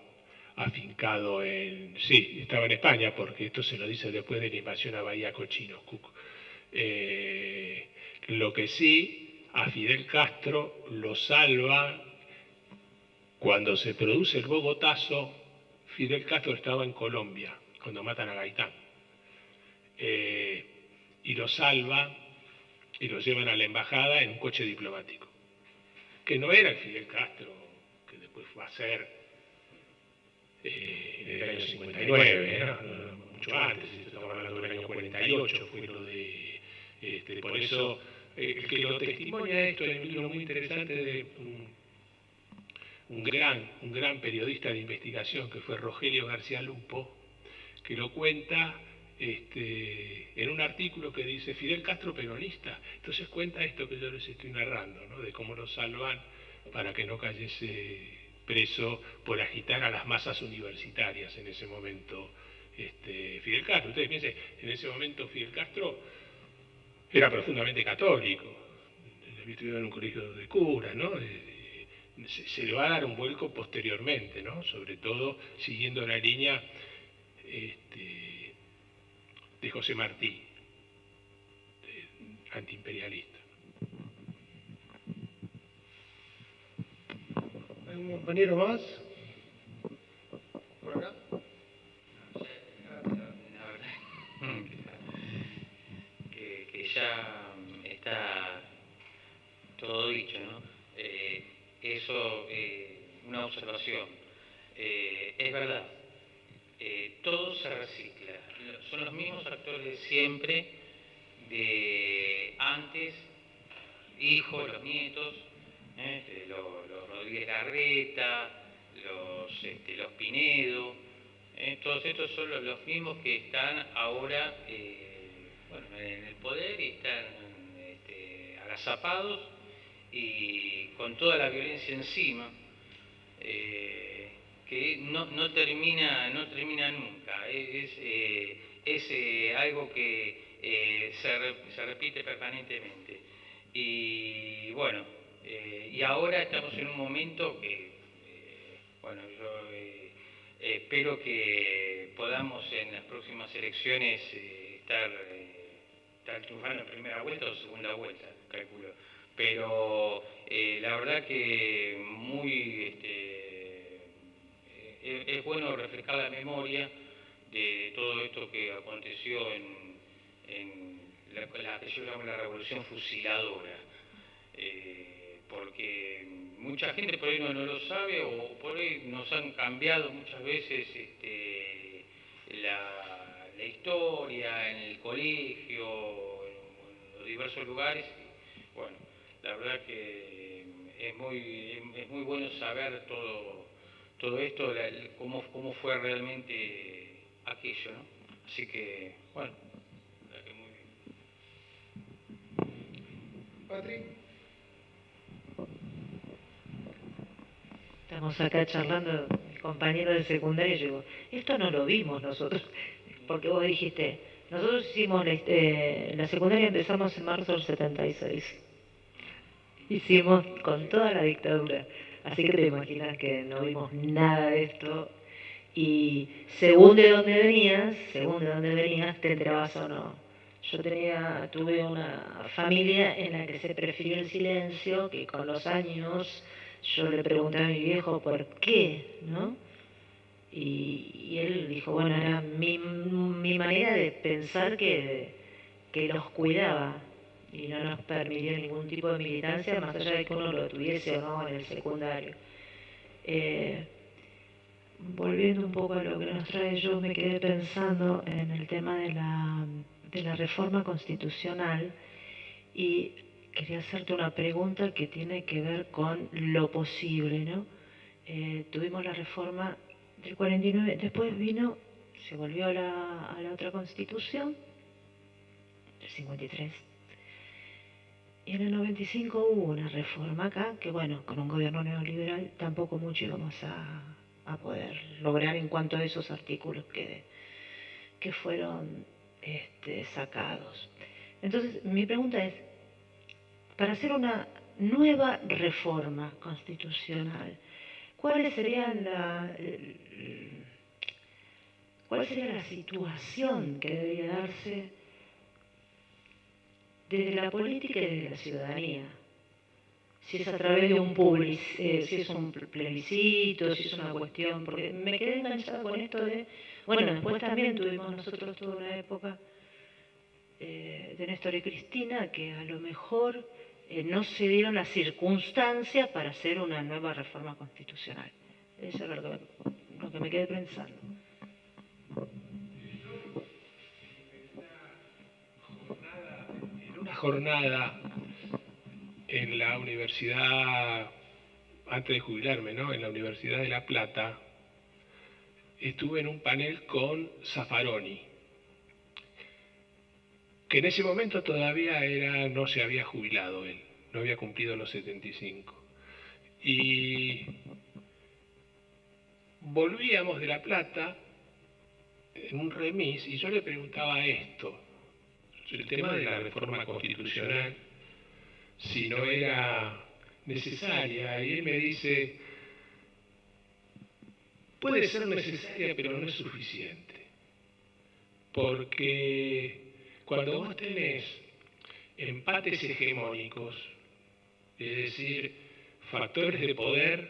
afincado estaba en España, porque esto se lo dice después de la invasión a Bahía Cochinos, Cook. Lo que sí, a Fidel Castro lo salva. Cuando se produce el Bogotazo, Fidel Castro estaba en Colombia, cuando matan a Gaitán. Y lo salva y lo llevan a la embajada en un coche diplomático. Que no era el Fidel Castro que después fue a ser en el año 59, ¿no? Mucho antes, estamos hablando del año 48, fue lo de... por eso, el que lo testimonia esto, hay un libro muy interesante de... un gran periodista de investigación que fue Rogelio García Lupo, que lo cuenta en un artículo que dice Fidel Castro peronista. Entonces cuenta esto que yo les estoy narrando, ¿no? De cómo lo salvan para que no cayese preso por agitar a las masas universitarias en ese momento Fidel Castro. Ustedes piensen, en ese momento Fidel Castro era profundamente católico, había estudiado en un colegio de curas, ¿no? Se le va a dar un vuelco posteriormente, ¿no? Sobre todo siguiendo la línea de José Martí, antiimperialista. ¿Hay un compañero más? ¿Por acá? La verdad que ya está todo dicho, ¿no? Eso, una observación. Es verdad, todo se recicla. Son los mismos actores de siempre, de antes, hijos, los nietos, los Rodríguez Larreta, los Pinedo, todos estos son los mismos que están ahora en el poder y están agazapados y con toda la violencia encima, que no termina nunca. es algo que se repite permanentemente. Y bueno, y ahora estamos en un momento que, bueno, yo espero que podamos en las próximas elecciones estar triunfando en primera vuelta o segunda vuelta, calculo. Pero la verdad que es bueno refrescar la memoria de todo esto que aconteció en la que yo llamo la revolución fusiladora, porque mucha gente por ahí no lo sabe, o por ahí nos han cambiado muchas veces la historia en el colegio, en los diversos lugares. Y, bueno, la verdad que es muy bueno saber todo esto, cómo fue realmente aquello, ¿no? Así que, bueno, la verdad que muy bien. Patri. Estamos acá charlando, mi compañero de secundaria, y yo digo, esto no lo vimos nosotros, porque vos dijiste, nosotros hicimos la secundaria, empezamos en marzo del 76, hicimos con toda la dictadura, así que te imaginas que no vimos nada de esto, y según de dónde venías, te enterabas o no. Yo tuve una familia en la que se prefirió el silencio, que con los años yo le pregunté a mi viejo por qué, ¿no? Y él dijo, bueno, era mi manera de pensar que los cuidaba y no nos permitía ningún tipo de militancia, más allá de que uno lo tuviese o no en el secundario. Volviendo un poco a lo que nos trae, yo me quedé pensando en el tema de la reforma constitucional y quería hacerte una pregunta que tiene que ver con lo posible, ¿no? Tuvimos la reforma del 49, después se volvió a la otra constitución, del 53, y en el 95 hubo una reforma acá, que bueno, con un gobierno neoliberal tampoco mucho íbamos a poder lograr en cuanto a esos artículos que fueron sacados. Entonces, mi pregunta es, para hacer una nueva reforma constitucional, ¿cuál sería la situación que debería darse desde la política y desde la ciudadanía? Si es a través de si es un plebiscito, si es una cuestión, porque me quedé enganchada con esto bueno, después también tuvimos nosotros toda una época de Néstor y Cristina, que a lo mejor no se dieron las circunstancias para hacer una nueva reforma constitucional. Eso es lo que me quedé pensando. En una jornada en la universidad, antes de jubilarme, ¿no? En la Universidad de La Plata, estuve en un panel con Zaffaroni, que en ese momento todavía no se había jubilado él, no había cumplido los 75. Y volvíamos de La Plata en un remis y yo le preguntaba esto, el tema de la reforma constitucional, si no era necesaria, y él me dice, puede ser necesaria pero no es suficiente, porque cuando vos tenés empates hegemónicos, es decir, factores de poder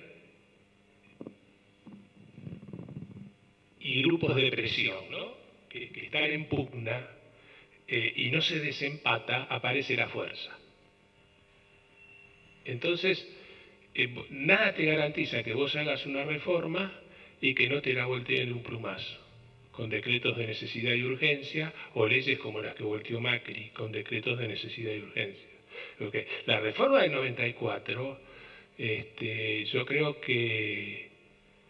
y grupos de presión, ¿no? que están en pugna y no se desempata, aparece la fuerza. Entonces, nada te garantiza que vos hagas una reforma y que no te la volteen de un plumazo, con decretos de necesidad y urgencia, o leyes como las que volteó Macri, con decretos de necesidad y urgencia. Porque la reforma del 94, yo creo que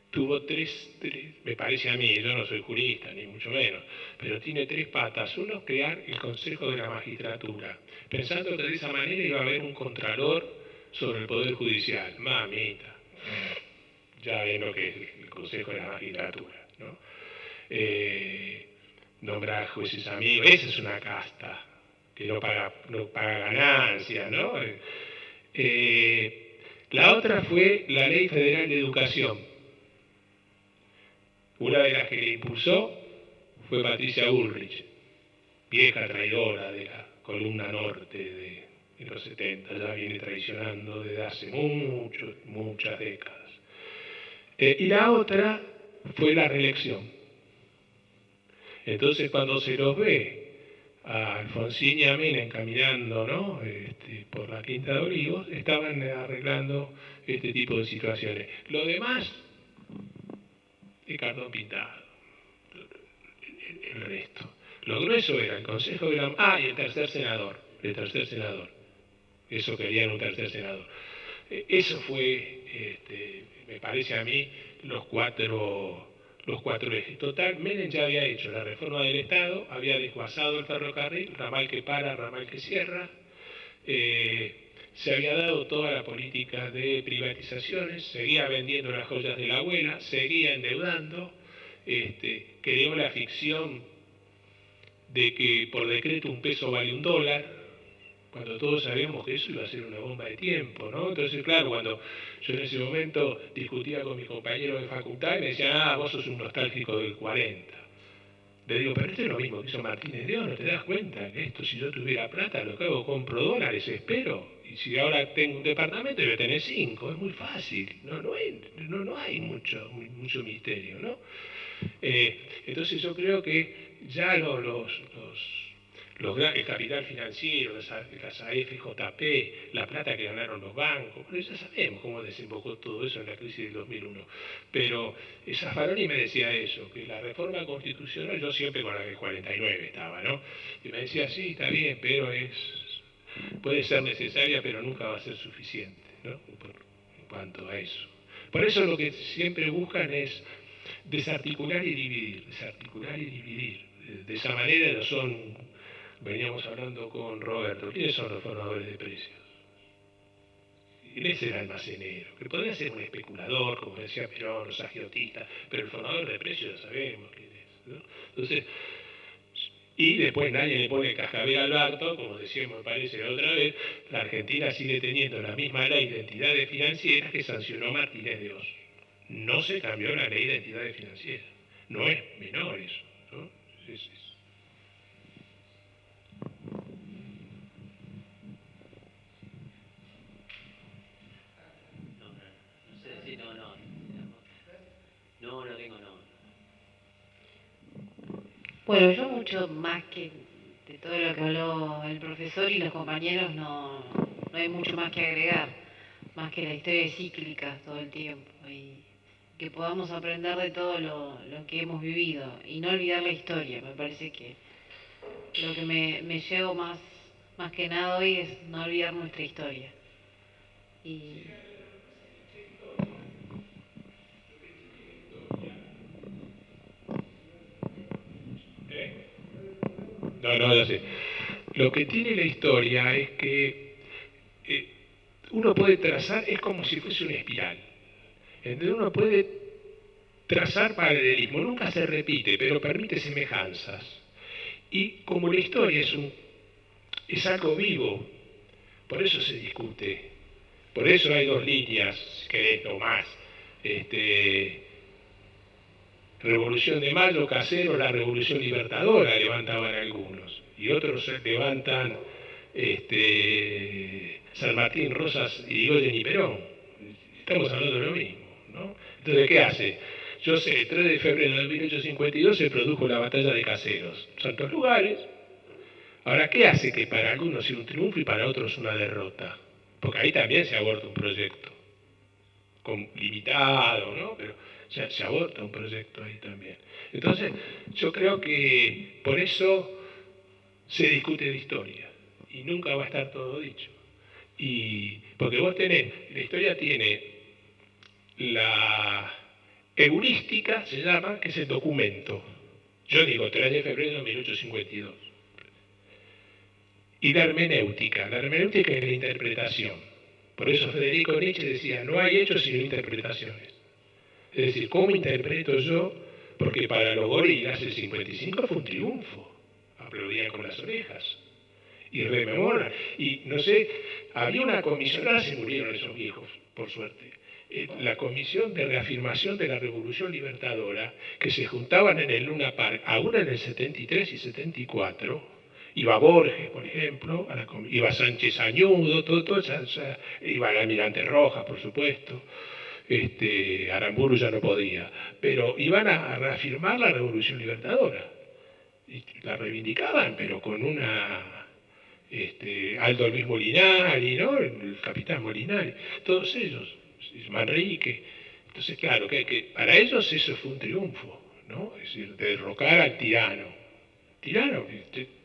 tuvo tres, me parece a mí, yo no soy jurista, ni mucho menos, pero tiene tres patas. Uno, crear el Consejo de la Magistratura, pensando que de esa manera iba a haber un contralor sobre el Poder Judicial. Mamita, ya ven lo que es el Consejo de la Magistratura, ¿no? nombrar jueces amigos, esa es una casta que no paga ganancias, ¿no? La otra fue la Ley Federal de Educación. Una de las que le impulsó fue Patricia Bullrich, vieja traidora de la columna norte de los 70, ya viene traicionando desde hace muchas décadas. Y la otra fue la reelección. Entonces, cuando se los ve a Alfonsín y a Menem caminando, ¿no? Por la Quinta de Olivos, estaban arreglando este tipo de situaciones. Lo demás es cartón pintado, el resto. Lo grueso era el Consejo de la... y el tercer senador. Eso querían un tercer senador. Eso fue, me parece a mí, los cuatro ejes. Total, Menem ya había hecho la reforma del Estado, había desguazado el ferrocarril, ramal que para, ramal que cierra, se había dado toda la política de privatizaciones, seguía vendiendo las joyas de la abuela, seguía endeudando, creó la ficción de que por decreto un peso vale $1, cuando todos sabíamos que eso iba a ser una bomba de tiempo, ¿no? Entonces, claro, cuando yo en ese momento discutía con mis compañeros de facultad y me decían, vos sos un nostálgico del 40. Le digo, pero esto es lo mismo que hizo Martínez de Oz, ¿no te das cuenta que esto, si yo tuviera plata, lo que hago, compro dólares, espero, y si ahora tengo un departamento, voy a tener 5, es muy fácil, no hay mucho misterio, ¿no? Entonces yo creo que ya el capital financiero, las AFJP, la plata que ganaron los bancos, bueno, ya sabemos cómo desembocó todo eso en la crisis del 2001. Pero Zaffaroni me decía eso, que la reforma constitucional, yo siempre con la del 49 estaba, ¿no? Y me decía, sí, está bien, pero puede ser necesaria, pero nunca va a ser suficiente, ¿no? En cuanto a eso. Por eso lo que siempre buscan es desarticular y dividir. De esa manera veníamos hablando con Roberto, ¿quiénes son los formadores de precios? Él es el almacenero, que podría ser un especulador, como decía Perón, los agiotistas, pero el formador de precios ya sabemos quién es, ¿no? Entonces, y después nadie le pone cascabel al Barto, como decíamos, me parece la otra vez, la Argentina sigue teniendo la misma ley de entidades financieras que sancionó Martínez de Oz. No se cambió la ley de entidades financieras. No es menor eso, ¿no? No tengo, no. Bueno, yo mucho más que de todo lo que habló el profesor y los compañeros, no hay mucho más que agregar, más que la historia es cíclica todo el tiempo y que podamos aprender de todo lo que hemos vivido y no olvidar la historia. Me parece que lo que me llevo más que nada hoy es no olvidar nuestra historia. Y No, ya sé. Lo que tiene la historia es que uno puede trazar, es como si fuese una espiral. Entonces uno puede trazar paralelismo, nunca se repite, pero permite semejanzas. Y como la historia es algo vivo, por eso se discute. Por eso hay dos líneas, si querés, o más. Revolución de Mayo, Casero, la Revolución Libertadora, levantaban algunos. Y otros levantan San Martín, Rosas, Irigoyen y Perón. Estamos hablando de lo mismo, ¿no? Entonces, ¿qué hace? Yo sé, el 3 de febrero de 1852 se produjo la batalla de Caseros. Santos lugares. Ahora, ¿qué hace que para algunos sea un triunfo y para otros una derrota? Porque ahí también se aborta un proyecto. Limitado, ¿no? Pero se aborta un proyecto ahí también. Entonces, yo creo que por eso se discute de historia. Y nunca va a estar todo dicho. Porque vos tenés, la historia tiene la heurística, se llama, que es el documento. Yo digo 3 de febrero de 1852. Y la hermenéutica es la interpretación. Por eso Federico Nietzsche decía, no hay hechos sino interpretaciones. Es decir, ¿cómo interpreto yo porque para los gorilas el 55 fue un triunfo, aplaudían con las orejas y rememoran. Y no sé, había una comisión, ahora se murieron esos viejos, por suerte, la comisión de reafirmación de la Revolución Libertadora, que se juntaban en el Luna Park, aún en el 73 y 74, iba Borges, por ejemplo, iba Sánchez Añudo, todo iba el almirante Rojas, por supuesto, Aramburu ya no podía, pero iban a reafirmar la Revolución Libertadora, y la reivindicaban, pero con una... Aldo Luis Molinari, ¿no? El capitán Molinari, todos ellos, Manrique. Entonces, claro, que para ellos eso fue un triunfo, ¿no? Es decir, derrocar al tirano,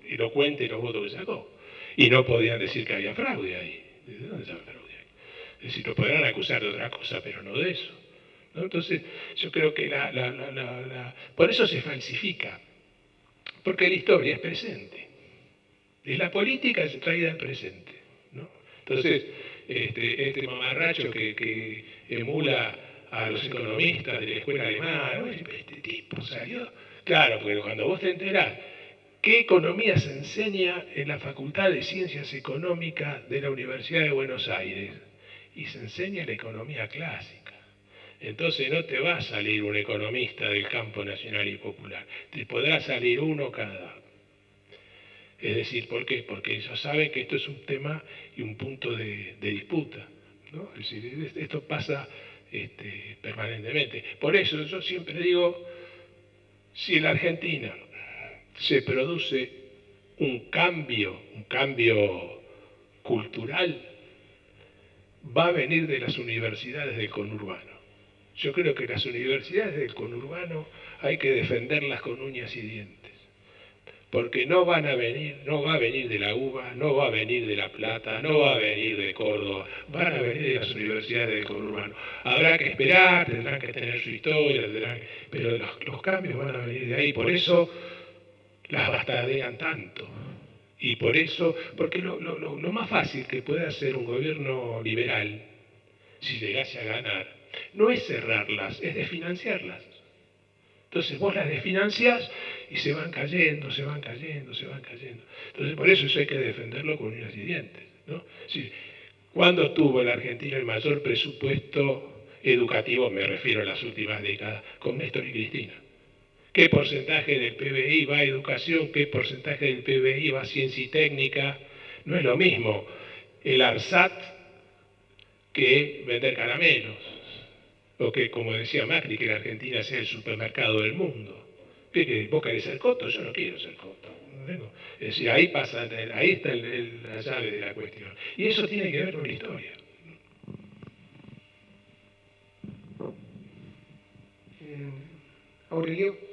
elocuente los votos que sacó. Y no podían decir que había fraude ahí. ¿De dónde estaba el fraude ahí? Es decir, lo podrán acusar de otra cosa, pero no de eso, ¿no? Entonces, yo creo que por eso se falsifica, porque la historia es presente. Es la política traída al presente, ¿no? Entonces, este mamarracho que emula a los economistas de la escuela alemana, ¿no? Este tipo salió... Claro, porque cuando vos te enterás qué economía se enseña en la Facultad de Ciencias Económicas de la Universidad de Buenos Aires, y se enseña la economía clásica. Entonces no te va a salir un economista del campo nacional y popular, te podrá salir uno cada... Es decir, ¿por qué? Porque ellos saben que esto es un tema y un punto de disputa, ¿no? Es decir, esto pasa permanentemente. Por eso yo siempre digo, si en la Argentina se produce un cambio cultural, va a venir de las universidades del conurbano. Yo creo que las universidades del conurbano hay que defenderlas con uñas y dientes, porque no va a venir de la UBA, no va a venir de La Plata, no va a venir de Córdoba, van a venir de las universidades del conurbano. Habrá que esperar, tendrán que tener su historia, pero los cambios van a venir de ahí, por eso las bastardean tanto. Y por eso, porque lo más fácil que puede hacer un gobierno liberal, si llegase a ganar, no es cerrarlas, es desfinanciarlas. Entonces vos las desfinanciás y se van cayendo. Entonces por eso hay que defenderlo con uñas y dientes, ¿no? Sí. ¿Cuándo tuvo la Argentina el mayor presupuesto educativo? Me refiero a las últimas décadas, con Néstor y Cristina. ¿Qué porcentaje del PBI va a educación? ¿Qué porcentaje del PBI va a ciencia y técnica? No es lo mismo el ARSAT que vender caramelos. O que, como decía Macri, que la Argentina sea el supermercado del mundo. ¿Qué, vos querés ser coto? Yo no quiero ser coto. Es decir, ahí está la llave de la cuestión. Y eso tiene que ver con la historia. Aurelio.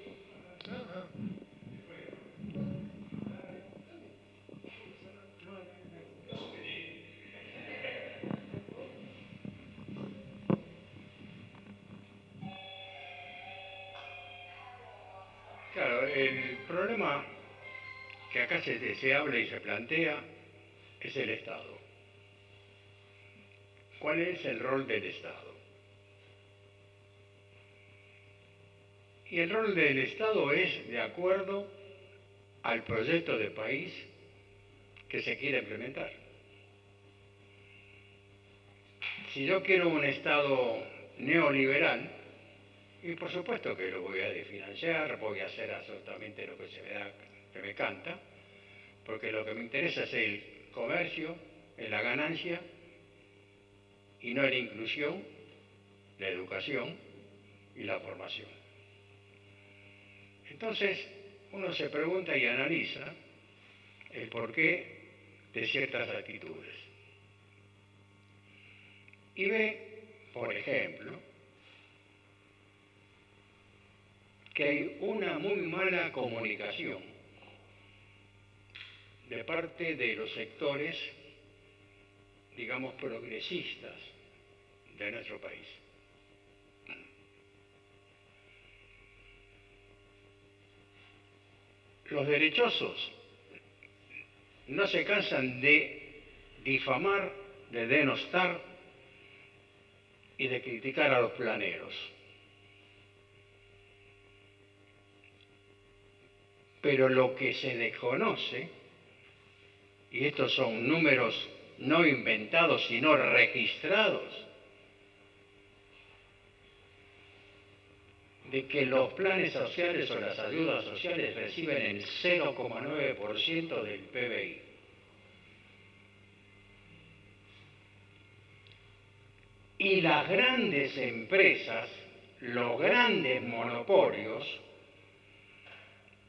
Claro, el problema que acá se habla y se plantea es el Estado. ¿Cuál es el rol del Estado? Y el rol del Estado es de acuerdo al proyecto de país que se quiere implementar. Si yo quiero un Estado neoliberal, y por supuesto que lo voy a desfinanciar, voy a hacer absolutamente lo que me canta, porque lo que me interesa es el comercio, es la ganancia, y no la inclusión, la educación y la formación. Entonces, uno se pregunta y analiza el porqué de ciertas actitudes. Y ve, por ejemplo, que hay una muy mala comunicación de parte de los sectores, digamos, progresistas de nuestro país. Los derechosos no se cansan de difamar, de denostar y de criticar a los planeros. Pero lo que se desconoce, y estos son números no inventados, sino registrados, de que los planes sociales o las ayudas sociales reciben el 0,9% del PBI. Y las grandes empresas, los grandes monopolios,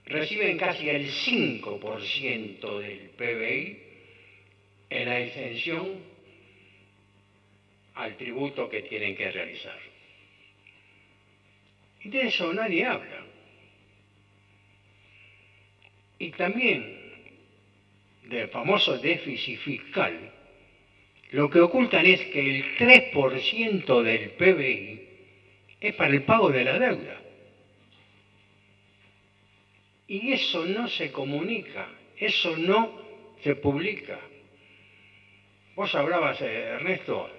reciben casi el 5% del PBI en la exención al tributo que tienen que realizar. Y de eso nadie habla. Y también del famoso déficit fiscal, lo que ocultan es que el 3% del PBI es para el pago de la deuda. Y eso no se comunica, eso no se publica. Vos hablabas, Ernesto,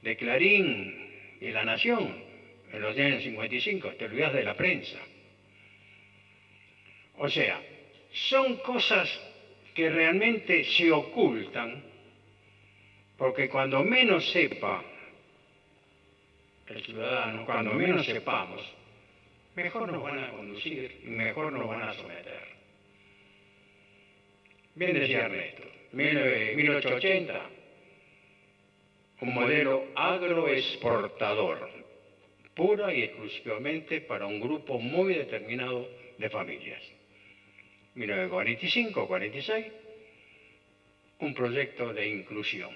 de Clarín y La Nación en los años 55, te olvidás de la prensa. O sea, son cosas que realmente se ocultan, porque cuando menos sepa el ciudadano, cuando menos sepamos, mejor nos van a conducir y mejor nos van a someter. Bien decía Ernesto, 1880, un modelo agroexportador, pura y exclusivamente para un grupo muy determinado de familias. 1945-46, un proyecto de inclusión,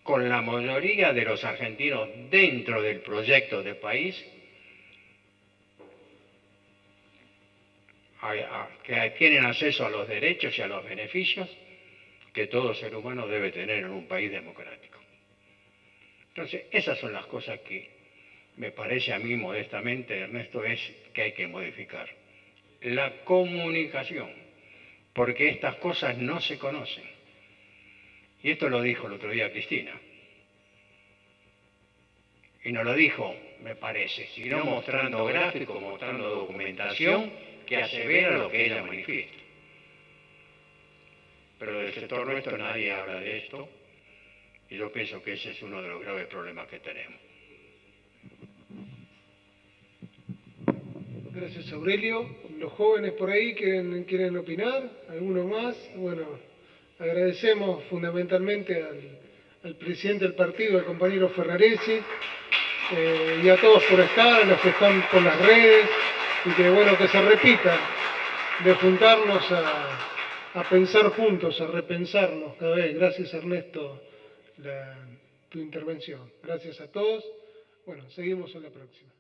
con la mayoría de los argentinos dentro del proyecto de país, que tienen acceso a los derechos y a los beneficios que todo ser humano debe tener en un país democrático. Entonces, esas son las cosas que me parece a mí modestamente, Ernesto, es que hay que modificar. La comunicación, porque estas cosas no se conocen. Y esto lo dijo el otro día Cristina. Y no lo dijo, me parece, sino mostrando gráficos, mostrando documentación que asevera lo que ella manifiesta. Pero del sector nuestro nadie habla de esto, y yo pienso que ese es uno de los graves problemas que tenemos. Gracias, Aurelio. Los jóvenes por ahí quieren opinar, alguno más. Bueno, agradecemos fundamentalmente al presidente del partido, al compañero Ferraresi, y a todos por estar, a los que están por las redes, y que bueno, que se repita, de juntarnos a pensar juntos, a repensarnos cada vez. Gracias, Ernesto, tu intervención. Gracias a todos. Bueno, seguimos en la próxima.